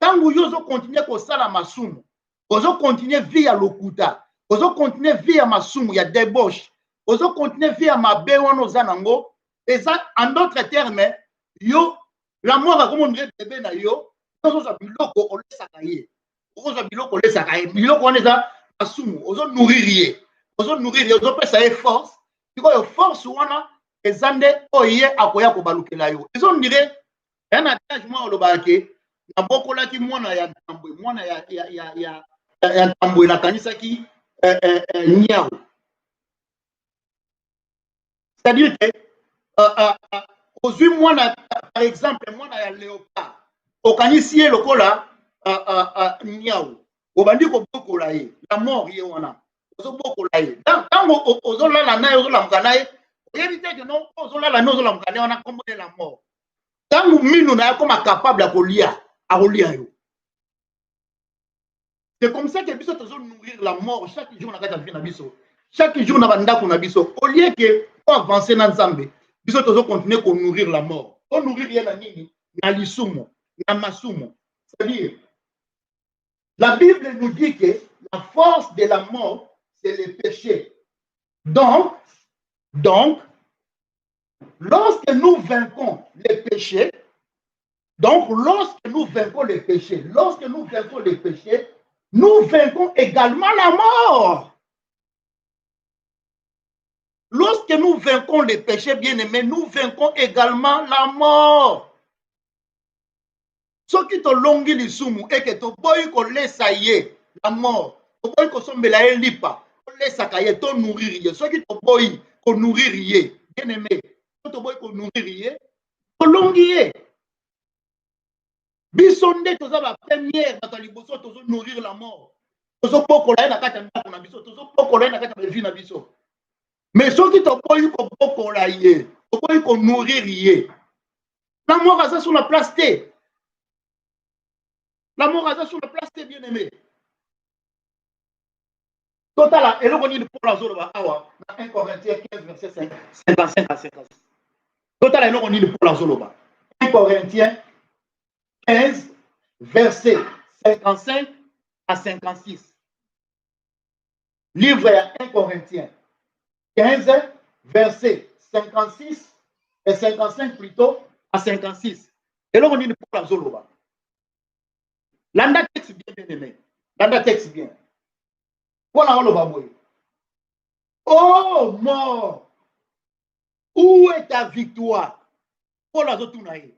Tangu yo zo continuer ko sala masumu. Ozo continuer vie ya lokuta. Ozo continuer vie ya masumu ya débauche. Ozo continuer vie ya mabe wana oza nango. Eza en d'autres termes, yo la mort a comme ndre bébé na yo, ozo za biloko olesaka ye. Ozo biloko olesaka ye. Biloko wana eza masumu, ozo nourrir ye. Ozo nourrir ye, ozo pesa ye force. Sikoyo force wana eza nde oye akoya kobalukela yo. Ezo ndire un adage moi olobaki na bokolaki mwana ya tambwe, mwana ya tambwe na kanisaki niao. C'est-à-dire que ozwi mwana par exemple mwana ya léopard okanisi ye lokola niao obandi kobokola ye la mort ye wana ozobokola ye ntango ozolala naye ozolamuka naye oyebi te ke non ozolala naye ozolamuka naye wana kombo ye la mort ntango minu na ye akoma capable akolia yo. C'est comme ça que biso tozo nourrir la mort chaque jour na kati ya vie na biso, chaque jour na bandako na biso, au lieu que pour avancer na nzambe biso tozo continuer ko nourrir la mort. On nourrir ye na nini? Na lisumu, na masumu. C'est-à-dire la Bible nous dit que la force de la mort c'est le péché. Donc lorsque nous vaincons les péchés, nous vaincons également la mort. Lorsque nous vaincons les péchés, bien-aimés, nous vaincons également la mort. Ce qui te longi lisumu et que to boy ko lesa ye la mort. To boy ko sombela ye lipa. Ko lesa ka ye to nourrir ye. Ce qui te boy ko nourrir ye, bien-aimé. To boy ko nourrir ye, to longi ye. Bisonde toza ba première bataliboso tozo nourrir la mort. Tozo pokola na kati ndako na biso, tozo pokola na kati vie na biso. Mais ceux qui t'ont pas eu comme pokola ye, t'ont pas eu comme nourrir ye. La mort a ça sur la place T. La mort a ça sur la place T, bien aimé. Total, et là on dit pour la zone awa, 1 Corinthiens 15 verset 55 à 56. Total, et là on dit pour la zone 1 Corinthiens 15 verset 55 à 56. Livre à 1 Corinthiens 15 verset 56 et 55 plutôt à 56. Et là on dit pour la zone. L'anda texte bien aimé. L'anda texte bien. Voilà le baboui. Oh mort, où est ta victoire? Pour la retourner.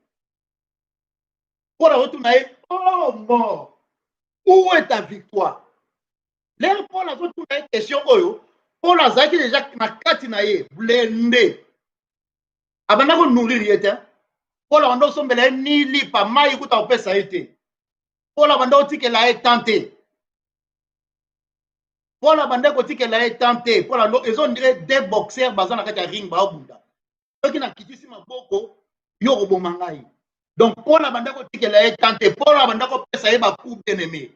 Oh mort, où est ta victoire? L'air pour la retourner question oyo. Paul azaki déjà na kati na ye blende abanda ko nourrir ye te Paul abanda osombela ni lipa mai kuta opesa ye te Paul abanda otikela ye tante Paul abanda kotikela ye tante Paul ando ezo ndire des boxeurs baza na kati ya ring ba obunda soki na kitisi maboko yo koboma ngai donc Paul abanda kotikela ye tante Paul abanda kopesa ye bacoup bien aimé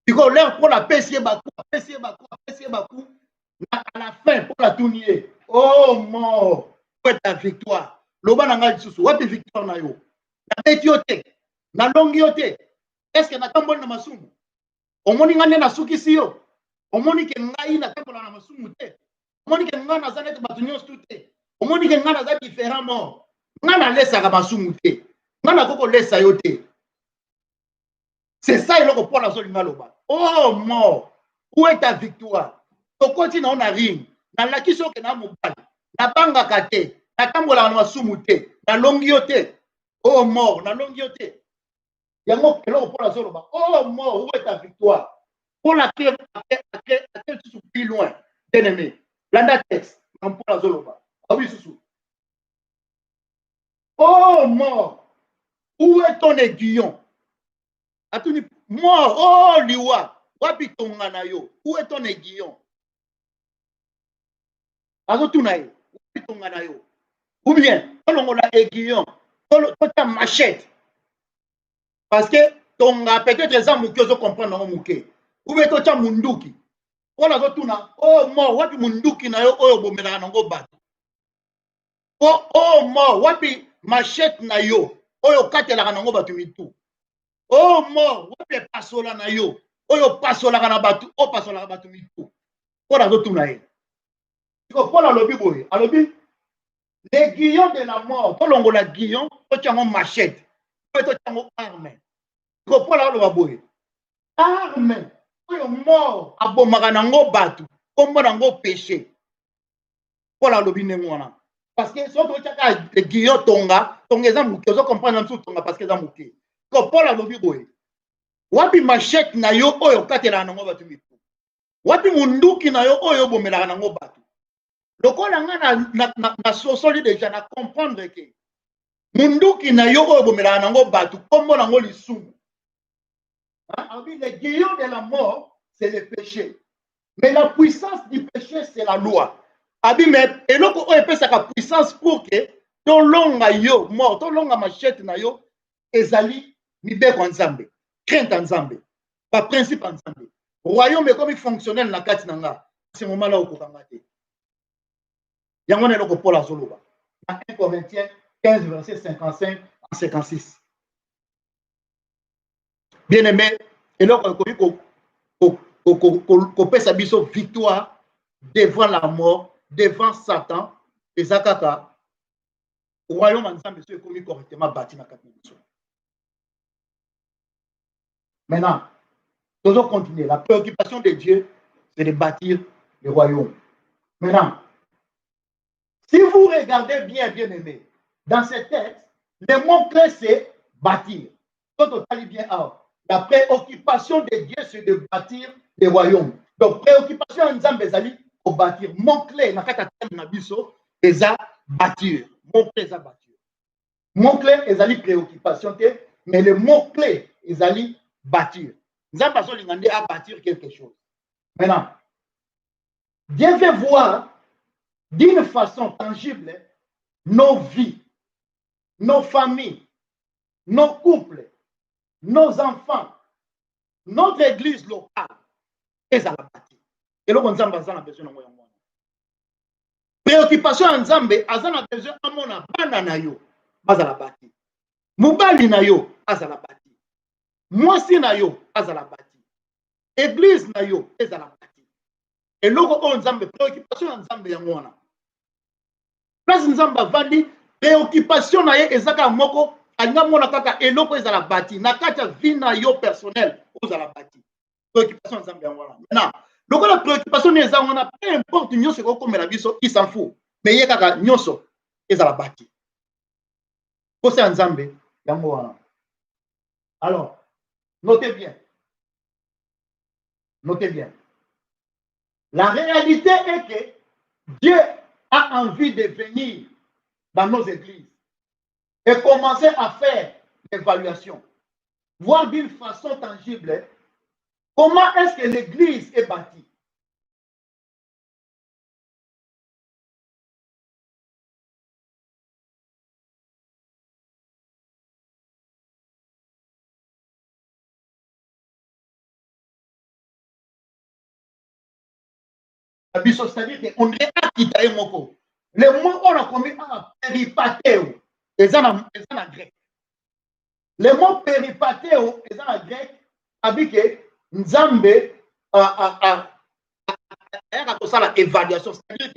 Because l'air pour la pèse bakou, à la fin, pour la tourner. Oh mort, où est ta victoire? Loba nanga lisusu, où est victoire na yo? Na betiote, na longiote. Est-ce que na tambol na masumu? Omoni ngane na suki siyo? Omoni ke ngai na tambol na masumu te? Omoni ke ngana za net batunyos te? Omoni ke ngana za différent mort? Ngana lesa ka masumu te? Ngana koko lesa yo te? C'est ça, il a pour la zone loba. Oh mort, où est ta victoire? Tu continues on a rien. Dans la question que na mobile, na banga kate, na tambola na sumute, na longiote. Oh mort, na longiote. Yango kelo pour la zone loba. Oh mort, où est ta victoire? Pour la terre, tout plus loin. Bien aimé. Landa texte, pour la zone loba. Ah oui, sous. Oh mort, où est ton aiguillon? Atuni mort, oh liwa, wapi tonga na yo, où est ton aiguillon? Azo tunaye, wapi tonga na yo? Ou bien, tolongo la aiguillon, ta machette. Parce que tonga peut-être les gens qui ont compris non mouké. Ou bien ta munduki. Ola zo tuna, oh mort, wapi munduki na yo oyo bomela nango bato. Oh mort, wapi machette na yo oyo katela nango bato mitu. Oh mort, wapi pasola na yo oyo pasola na batu o pasola na batu mitu pona zo tuna ye ko pona lobi boye alobi les guillons de la mort to longola guillon to tiango machette to tiango arme ko pona lo boye arme oyo mort abomaka nango batu kombo nango péché pona lobi nengwana parce que soki otiaka guillon tonga eza moke ozo comprendre nsu tonga parce que eza moke ko pona lobi boye wapi machette na yo oyo katela nango batu mitu wapi munduki na yo oyo bomelaka nango batu lokola nga na sosoli deja na comprendre ke munduki na yo oyo bomelaka nango batu kombo nango lisumu le guillon de la mort c'est le péché mais la puissance du péché c'est la loi abi mais eloko oyo epesaka puissance pour ke tolonga yo mort tolonga machette na yo ezali mibeko ya nzambe crainte ya nzambe baprincipe ya nzambe royaume ekomi fonctionnel na kati na nga ce moment là okokanga te yango na eloko Paul azoloba na 1 Corinthiens 15 verset 55 à 56 bien aimé eloko ekomi kopesa biso victoire devant la mort devant Satan eza kaka royaume ya nzambe so ekomi correctement bâti na kati na biso. Maintenant, nous allons continuer. La préoccupation de Dieu, c'est de bâtir le royaume. Maintenant, si vous regardez bien, bien aimé, dans ce texte, le mot-clé, c'est bâtir. Quand on parle bien, la préoccupation de Dieu, c'est de bâtir le royaume. Donc, préoccupation en Nzambe, c'est pour bâtir. Mon-clé, dans le biso, c'est bâtir. Mon-clé, c'est bâtir. Mon-clé, c'est préoccupation, mais le mot-clé, c'est bâtir. Nzambe azolingande à bâtir quelque chose. Maintenant, Dieu veut voir d'une façon tangible nos vies, nos familles, nos couples, nos enfants, notre église locale. Et ça la bâtir. Et là, Nzambe a besoin de moi. Préoccupation en Nzambe, a besoin de moi. Bana na yo, bazala bâtir. Mubali na yo, azala bâtir. Mwasi na yo, azala bâtir. Église na yo, ezala bâtir. Et loko o Nzambe, préoccupation en Nzambe yango wana. Place Nzambe avandi, préoccupation na ye ezaka moko, alinga mona kaka eloko ezala bâtir. Na kati ya vie na yo personnel, ozala bâtir. Préoccupation en Nzambe yango wana. Maintenant, loko la préoccupation na eza wana, peu importe nyonso ekokomela biso, il s'en fout. Mais ye kaka nyonso ezala bâtir. Pose ya Nzambe yango wana. Alors, notez bien. Notez bien. La réalité est que Dieu a envie de venir dans nos églises et commencer à faire l'évaluation, voir d'une façon tangible comment est-ce que l'église est bâtie. C'est-à-dire qu'on est à quitter moko. Les mots on a commis à péripatéo, ils en a grec. Les mots péripatéo, ils en a grec, avec que Nzambe a l'évaluation, c'est-à-dire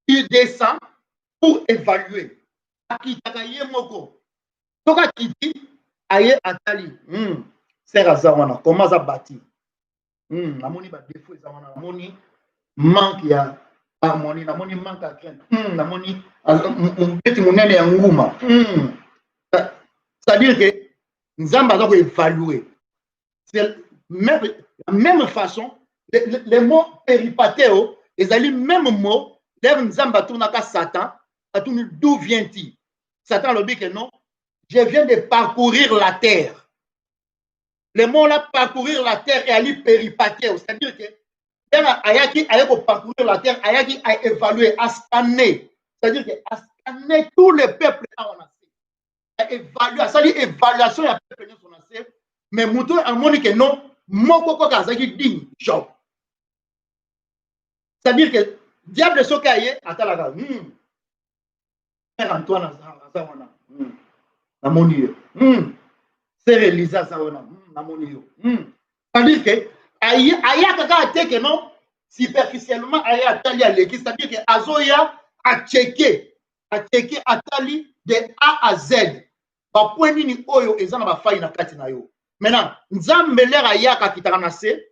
qu'il descend pour évaluer. Akitakaye moko. Toka kiti aye atali. Sera zawana, comment ça bâti? Namoni ba défaut zawana, namoni manque ya harmonie, namoni manque à crainte. Namoni mbeti munene ya nguma. C'est-à-dire que Nzamba doit évaluer. C'est la même façon, les mots péripatéo, ils ont les mêmes mots, l'air Nzamba tourne à Satan, d'où vient-il? Satan le dit que non, je viens de parcourir la terre. Le mot là, parcourir la terre et aller péripatéo, c'est-à-dire que Ayaki a parcourir la terre, Ayaki a évalué, a scanné, c'est-à-dire que a scanné tous les peuples à on a évalué, ça dit évaluation ya peuple son assez, mais mouton a montré que non, moko ko kazaki digne job. C'est-à-dire que diable so kaye atala Père Antoine Azawana, na moni yo. Sœur Elisa Azawana, na moni yo. C'est-à-dire que aya kaka teke non superficiellement aya atali à l'église, c'est-à-dire que azoya a checké atali de A à Z. Ba point nini oyo ezana ba faille na kati na yo. Maintenant, Nzambe l'air ayaka kitaka na se,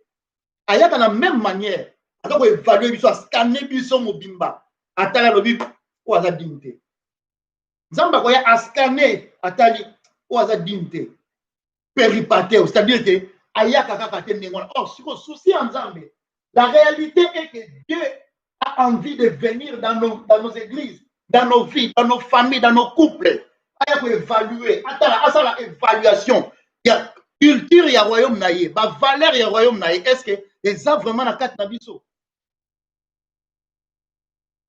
ayaka na même manière, alors évaluer biso, scanner biso mobimba, atala lobi ou aza dignité. Nzamba koya a scanner atali ou aza dignité. Péripatéo, c'est-à-dire que ayaka kaka te ndengona. Or, si on soucie en Nzambe, la réalité est que Dieu a envie de venir dans nos églises, dans nos vies, dans nos familles, dans nos couples. Il faut évaluer. Attends, la évaluation. Il y a culture, il y a royaume naïe. La valeur, il y a royaume naïe. Est-ce que les a vraiment la carte nabiso?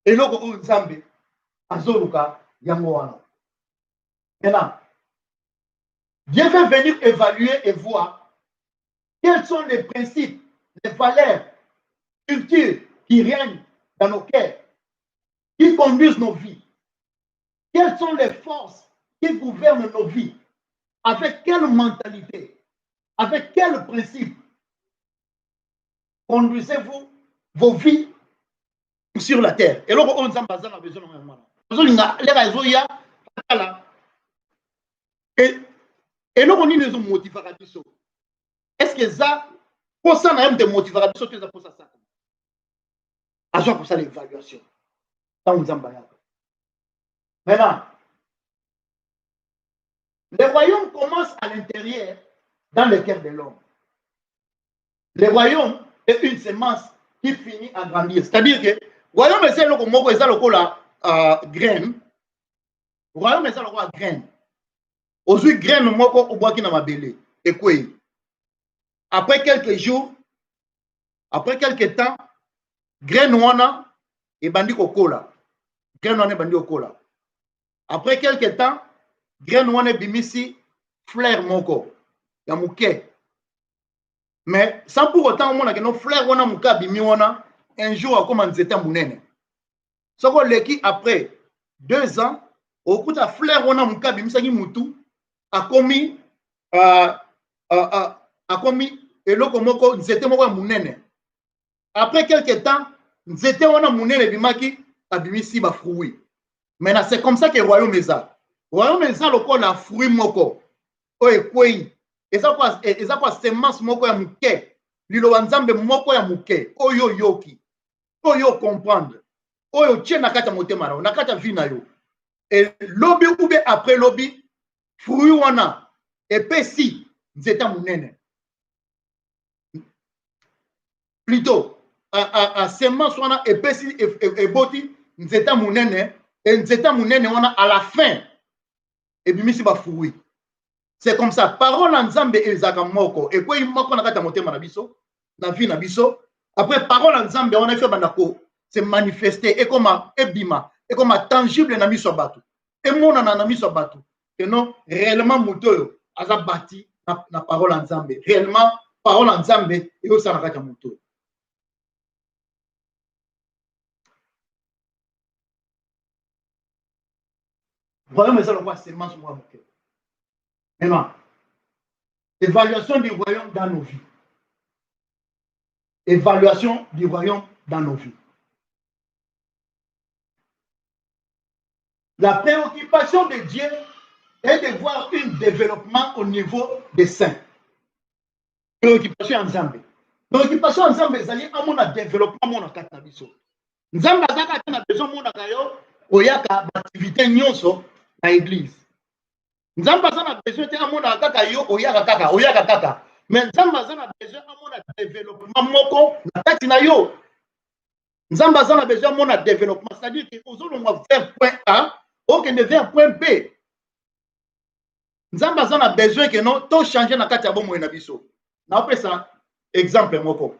Et là, on Nzambe, Azoluka, Yangoana. Maintenant, Dieu veut venir évaluer et voir quels sont les principes, les valeurs, cultures qui règnent dans nos cœurs, qui conduisent nos vies. Quelles sont les forces qui gouvernent nos vies? Avec quelle mentalité? Avec quel principe conduisez-vous vos vies sur la terre? Et là, on a besoin de et là, on a motivé. Est-ce que ça, pour ça, on a des motivations pour ça? Pour ça, l'évaluation. Maintenant, le royaume commence à l'intérieur, dans le cœur de l'homme. Le royaume est une semence qui finit à grandir. C'est-à-dire que le royaume est le graine. Le royaume est le graine. Aujourd'hui, graine, au bois qui n'a pas belé. Et quoi? Après quelques jours, après quelques temps, graine wana et bandi kokola. Graine wana bandi kokola. Après quelques temps, graine wana bimisi fleur moko ya muke. Mais sans pour autant on a que nos fleurs wana muka bimi wana un jour comme on était munene. Soko leki après 2 ans, au coup ta fleur wana muka bimisa ki mutu a commis eloko moko nzete moko ya munene. Après quelques temps, nzete wana munene bimaki abimisi ba fruit. Maintenant c'est comme ça que le royaume est ça. Le royaume est ça loko la fruit moko. Oye kwei. Eza kwa semence moko ya muke. Lilo wanzambe moko ya muke. Oyo yoki. Oyo comprendre. Oyo tient na kata motema na kata vie na yo. Et lobby ou bien après lobby fruit wana epesi nzeta munene. Plutôt a semence wana epesi eboti nzeta munene et nzeta munene wana à la fin ebimisi ba fruit. C'est comme ça. Parole en Nzambe ezaka moko et quoi moko na kata motema na biso na vie na biso. Après parole en Nzambe on a fait bandako se manifester et comme ebima et comme tangible na miso bato. Et mona na miso bato que non réellement motoyo aza bati na parole en Nzambe. Réellement parole en Nzambe et au sana kata motoyo. Voyons mais ça le quoi seulement sur moi mon cœur. Maintenant, évaluation du royaume dans nos vies. Évaluation du royaume dans nos vies. La préoccupation de Dieu est de voir un développement au niveau des saints. Préoccupation ensemble. Préoccupation ensemble, c'est à mon développement mon katabiso. Nzamba zaka na besoin mon kayo oyaka activité nyonso na église. Nzamba zana besoin te amona kaka yo oyaka kaka. Mais nzamba zana besoin amona développement moko na kati na yo. Nzamba zana besoin amona développement, c'est-à-dire que ozolonga vers point A, okende vers point B. Nzamba zana besoin que non to changer na kati ya bomo na biso. Na pesa exemple moko.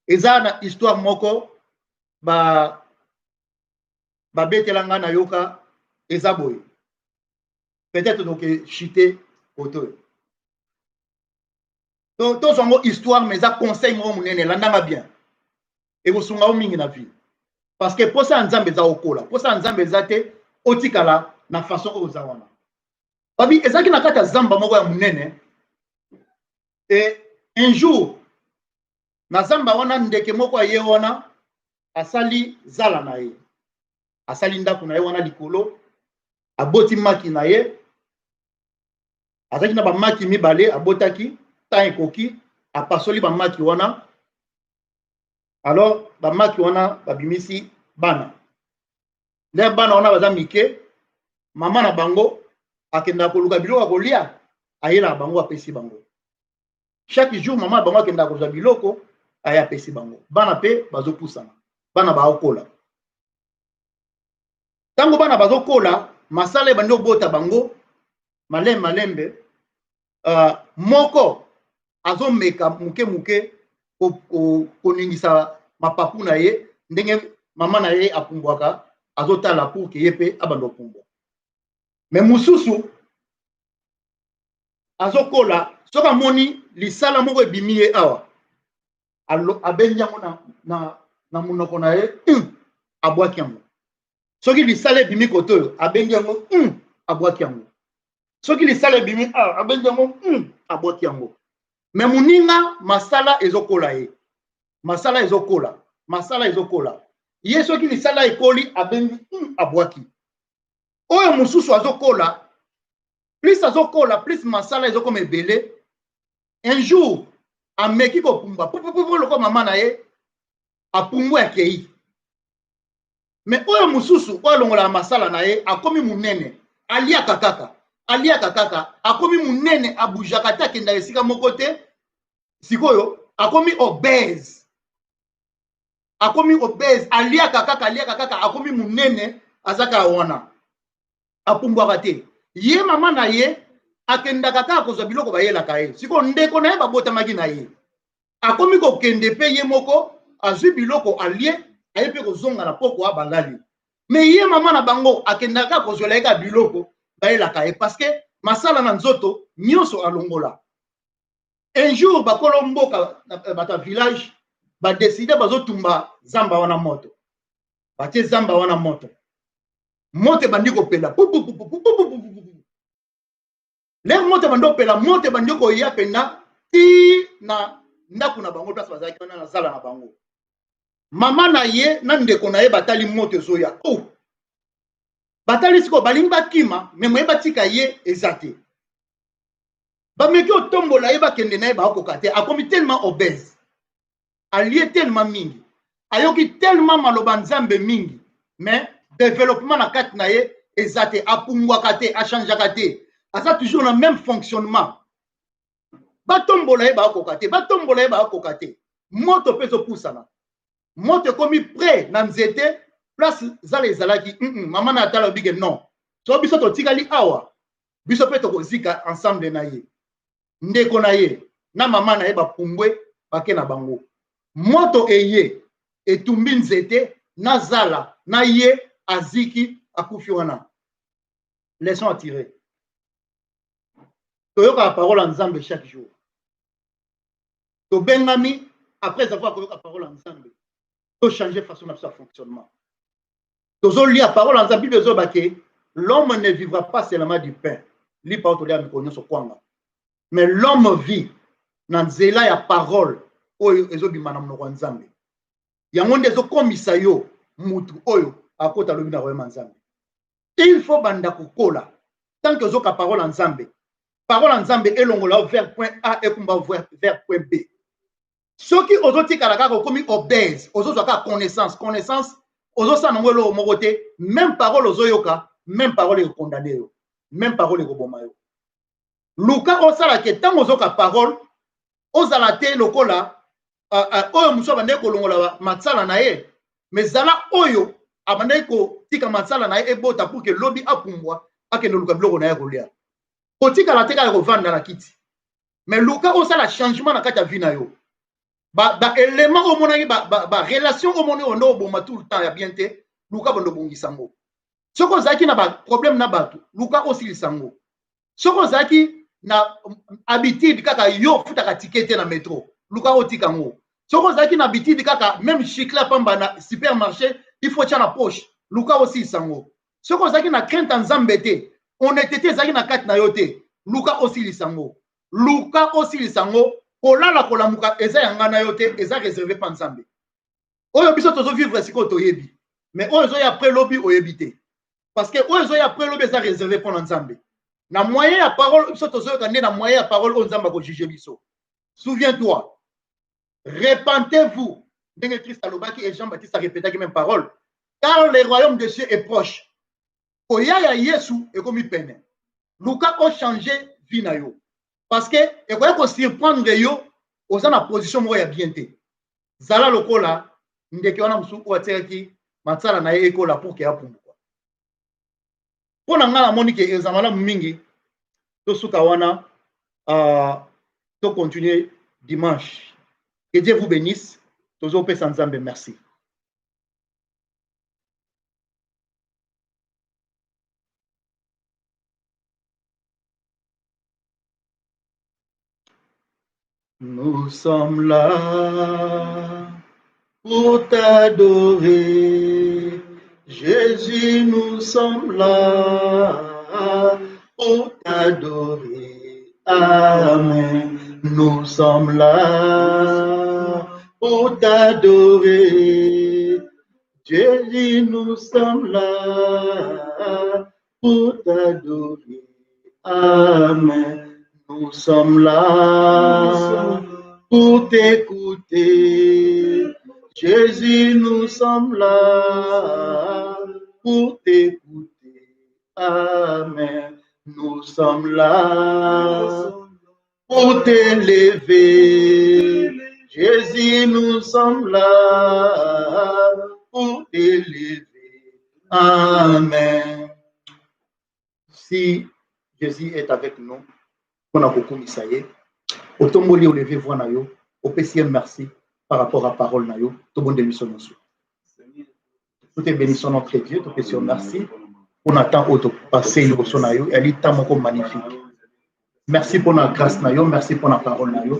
Eza na histoire moko ba betelanga na yoka eza boy. Peut-être donc chité auto. Donc to songo histoire mais ça conseil mo munene landanga bien. Et vous sunga o mingi na vie. Parce que pour ça nzambe za okola, pour ça nzambe za te otikala na façon ozawana. Babi ezaki na kata zamba moko ya munene. Et un jour na zamba wana ndeke moko aye wana asali zala na ye. Asali ndako na ye wana likolo aboti maki na ye. Azaki na ba maki mibale abotaki ta ekoki apasoli ba maki wana. Alors ba maki wana babimisi bana. Le bana wana baza mike mama na bango akenda koluka biloko kolia ayela bango apesi bango. Chaque jour maman bango akenda kozwa biloko aya pesi bango. Bana pe bazopusana. Bana baokola. Tango bana bazokola masala bando bota bango malembe moko azomeka muke koningisa mapapu na ye ndenge mama na ye apumbwaka azotala pour que yepe abando pumbwa. Mais mususu azokola soka moni lisala moko ebimi ye awa abenjango na munoko na ye abwaki yango. Soki lisala ebimi koto abenjango abwaki yango. Soki lisala ebimi abenjango abwaki yango. Mais muninga masala ezokola ye. Masala ezokola. Ye soki lisala ekoli abengi abwaki. Oyo mususu azokola plus masala ezokoma ebele. Un jour ameki kopumba loko mama na ye apumbu akei. Mais oyo mususu oyo longola masala na ye akomi munene aliaka kaka akomi munene abujaka ta kenda esika moko te. Sikoyo akomi obèse aliaka kaka akomi munene azaka wana apumbwaka te. Ye mama na ye akendaka kaka kozwa biloko bayelaka ye. Siko ndeko na ye babotamaki na ye akomi kokende pe ye moko azwi biloko alie aye pe kozonga na poko abangali. Mais ye mama na bango akendaka kozwela ye ka biloko bayelaka ye parce que masala na nzoto nyonso alongola. Un jour bakolo mboka bata village ba décider bazotumba zamba wana moto. Batie zamba wana moto. Moto bandi kopela. Le moto bando pela moto bandi ko ya pena ti na ndako na bango place bazaki wana na sala na bango. Mama na ye na ndeko na ye batali moto zoya. Batali siko balimba kima memo batika ye ezate. Bameki otombola ye bakende na ye bakoka te akomi tellement obèse. Allié tellement mingi. Ayoki tellement maloba nzambe mingi. Mais développement na kati na ye ezate apungwaka te achangeaka te. Asa toujours le même fonctionnement. Batombola ye bakoka te. moto peso poussana moto komi prêt na nzete place zala ezalaki maman na tala bige non so biso to tikali awa biso pe to kozika ensemble na ye ndeko na ye na maman na ye bapumbwe bake na bango moto eye etumbi nzete na zala na ye aziki akufi wana leçon à tirer toyoka la parole en Nzambe chaque jour to bengami après avoir koyoka la parole en Nzambe to changer façon de fonctionnement tozo lire la parole en Nzambe bezo bake l'homme ne vivra pas seulement du pain li pa to lia mikonyo so kwanga mais l'homme vit na nzela ya parole oyo ezobima na monoko Nzambe yango ndezo komisa yo mutu oyo akota lobi na royaume Nzambe il faut banda kokola tant que ozoka parole en Nzambe elongola vers point A et kumba vers point B soki ozotika kaka komi obèse ozozwaka connaissance ozosa nangolo mokote même parole ozoyoka même parole e condamné yo même parole e koboma yo luka osala ke tant ozoka parole ozala te lokola oyo muso bande kolongola matsala na ye mais zala oyo abande ko tika matsala na ye ebota pour que lobi apumbwa akende luka biloko na ye kolia kotika la teka ko vanda na kiti mais luka osala changement na kati ya vie na yo ba élément au monaki ba relation au monaki ondo boma tout le temps ya bien te luka bondo bongisango soko zaki na ba problème na batu luka aussi sango soko zaki na habitude kaka yo futaka ticket na métro luka otika ngo soko zaki na habitude kaka même chicla pamba na supermarché il faut tia na poche luka aussi sango soko zaki na crainte en Nzambe on était zaki na kati na yote luka aussi lisango kolala kolamuka eza yanga na yote eza réservé pa Nzambe oyo biso tozo vivre siko toyebi mais oyo zo ya après lobi oyebite parce que oyo zo ya après lobi eza réservé pour Nzambe na moyen ya parole biso tozo yoka na moyen ya parole o Nzamba ko juger biso souviens-toi repentez-vous ndenge Christ alobaki et Jean-Baptiste a répété la même parole car le royaume de Dieu est proche oya ya Yesu ekomi pene luka o changer vie na yo parce que ekoya ko surprendre yo oza na position moko ya bien te zala lokola ndeke wana musu o atsaki matsala na ye ekola pour que apumbuka pona ngala moni ke ezamala mingi to suka wana to continuer dimanche que Dieu vous bénisse tozo pesa Nzambe merci. Nous sommes là pour t'adorer. Jésus, nous sommes là pour t'adorer. Amen. Nous sommes là pour t'adorer. Jésus, nous sommes là pour t'adorer. Amen. Nous sommes là pour t'écouter. Jésus, nous sommes là pour t'écouter. Amen. Nous sommes là pour t'élever. Jésus, nous sommes là pour t'élever. Amen. Si Jésus est avec nous, on a beaucoup misaye. Otomboli au lever voix na yo, au PCM merci par rapport à parole na yo, tout bon démission nous. Tout est béni son notre Dieu, tout PCM merci. On attend auto passer au son na yo, elle est tellement magnifique. Merci pour la grâce na yo, merci pour la parole na yo.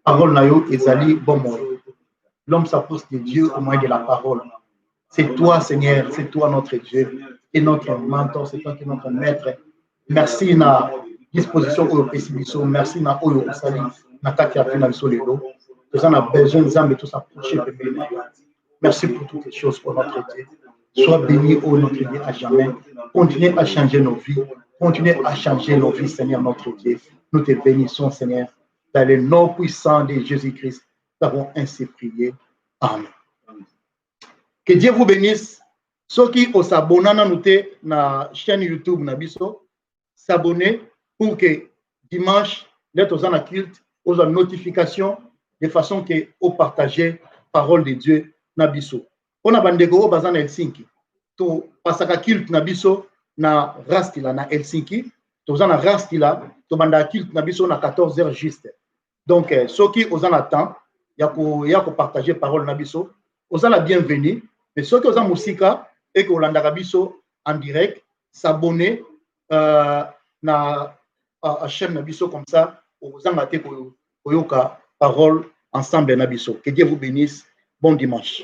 Parole na yo ezali bon mot. L'homme s'approche de Dieu au moyen de la parole. C'est toi Seigneur, c'est toi notre Dieu et notre mentor, c'est toi qui est notre maître. Merci na disposition oyo pesi biso, merci na oyo osali na kati ya fina biso lelo. Nous avons besoin de tous approcher. Merci pour toutes les choses pour notre Dieu. Sois béni au notre Dieu à jamais. Continuez à changer nos vies. Continuez à changer nos vies, Seigneur notre Dieu. Nous te bénissons, Seigneur. Dans le nom puissant de Jésus-Christ, nous avons ainsi prié. Amen. Que Dieu vous bénisse. Ceux qui ont s'abonné à la chaîne YouTube, s'abonner pour que dimanche, nous avons un culte, aux notifications, de façon que au partager parole de Dieu na biso. On a bandeko bazan na Helsinki. To pasaka kilt na biso na rastila na Helsinki. To na rastila to banda kilt na biso na 14h juste. Donc ceux qui ont un temps ya ko partager parole na biso, aux la bienvenue. Mais ceux qui ont musika et que Olanda biso en direct, s'abonner na chaîne Nabiso comme ça, aux Angate Koyoka, parole ensemble Nabiso. Que Dieu vous bénisse. Bon dimanche.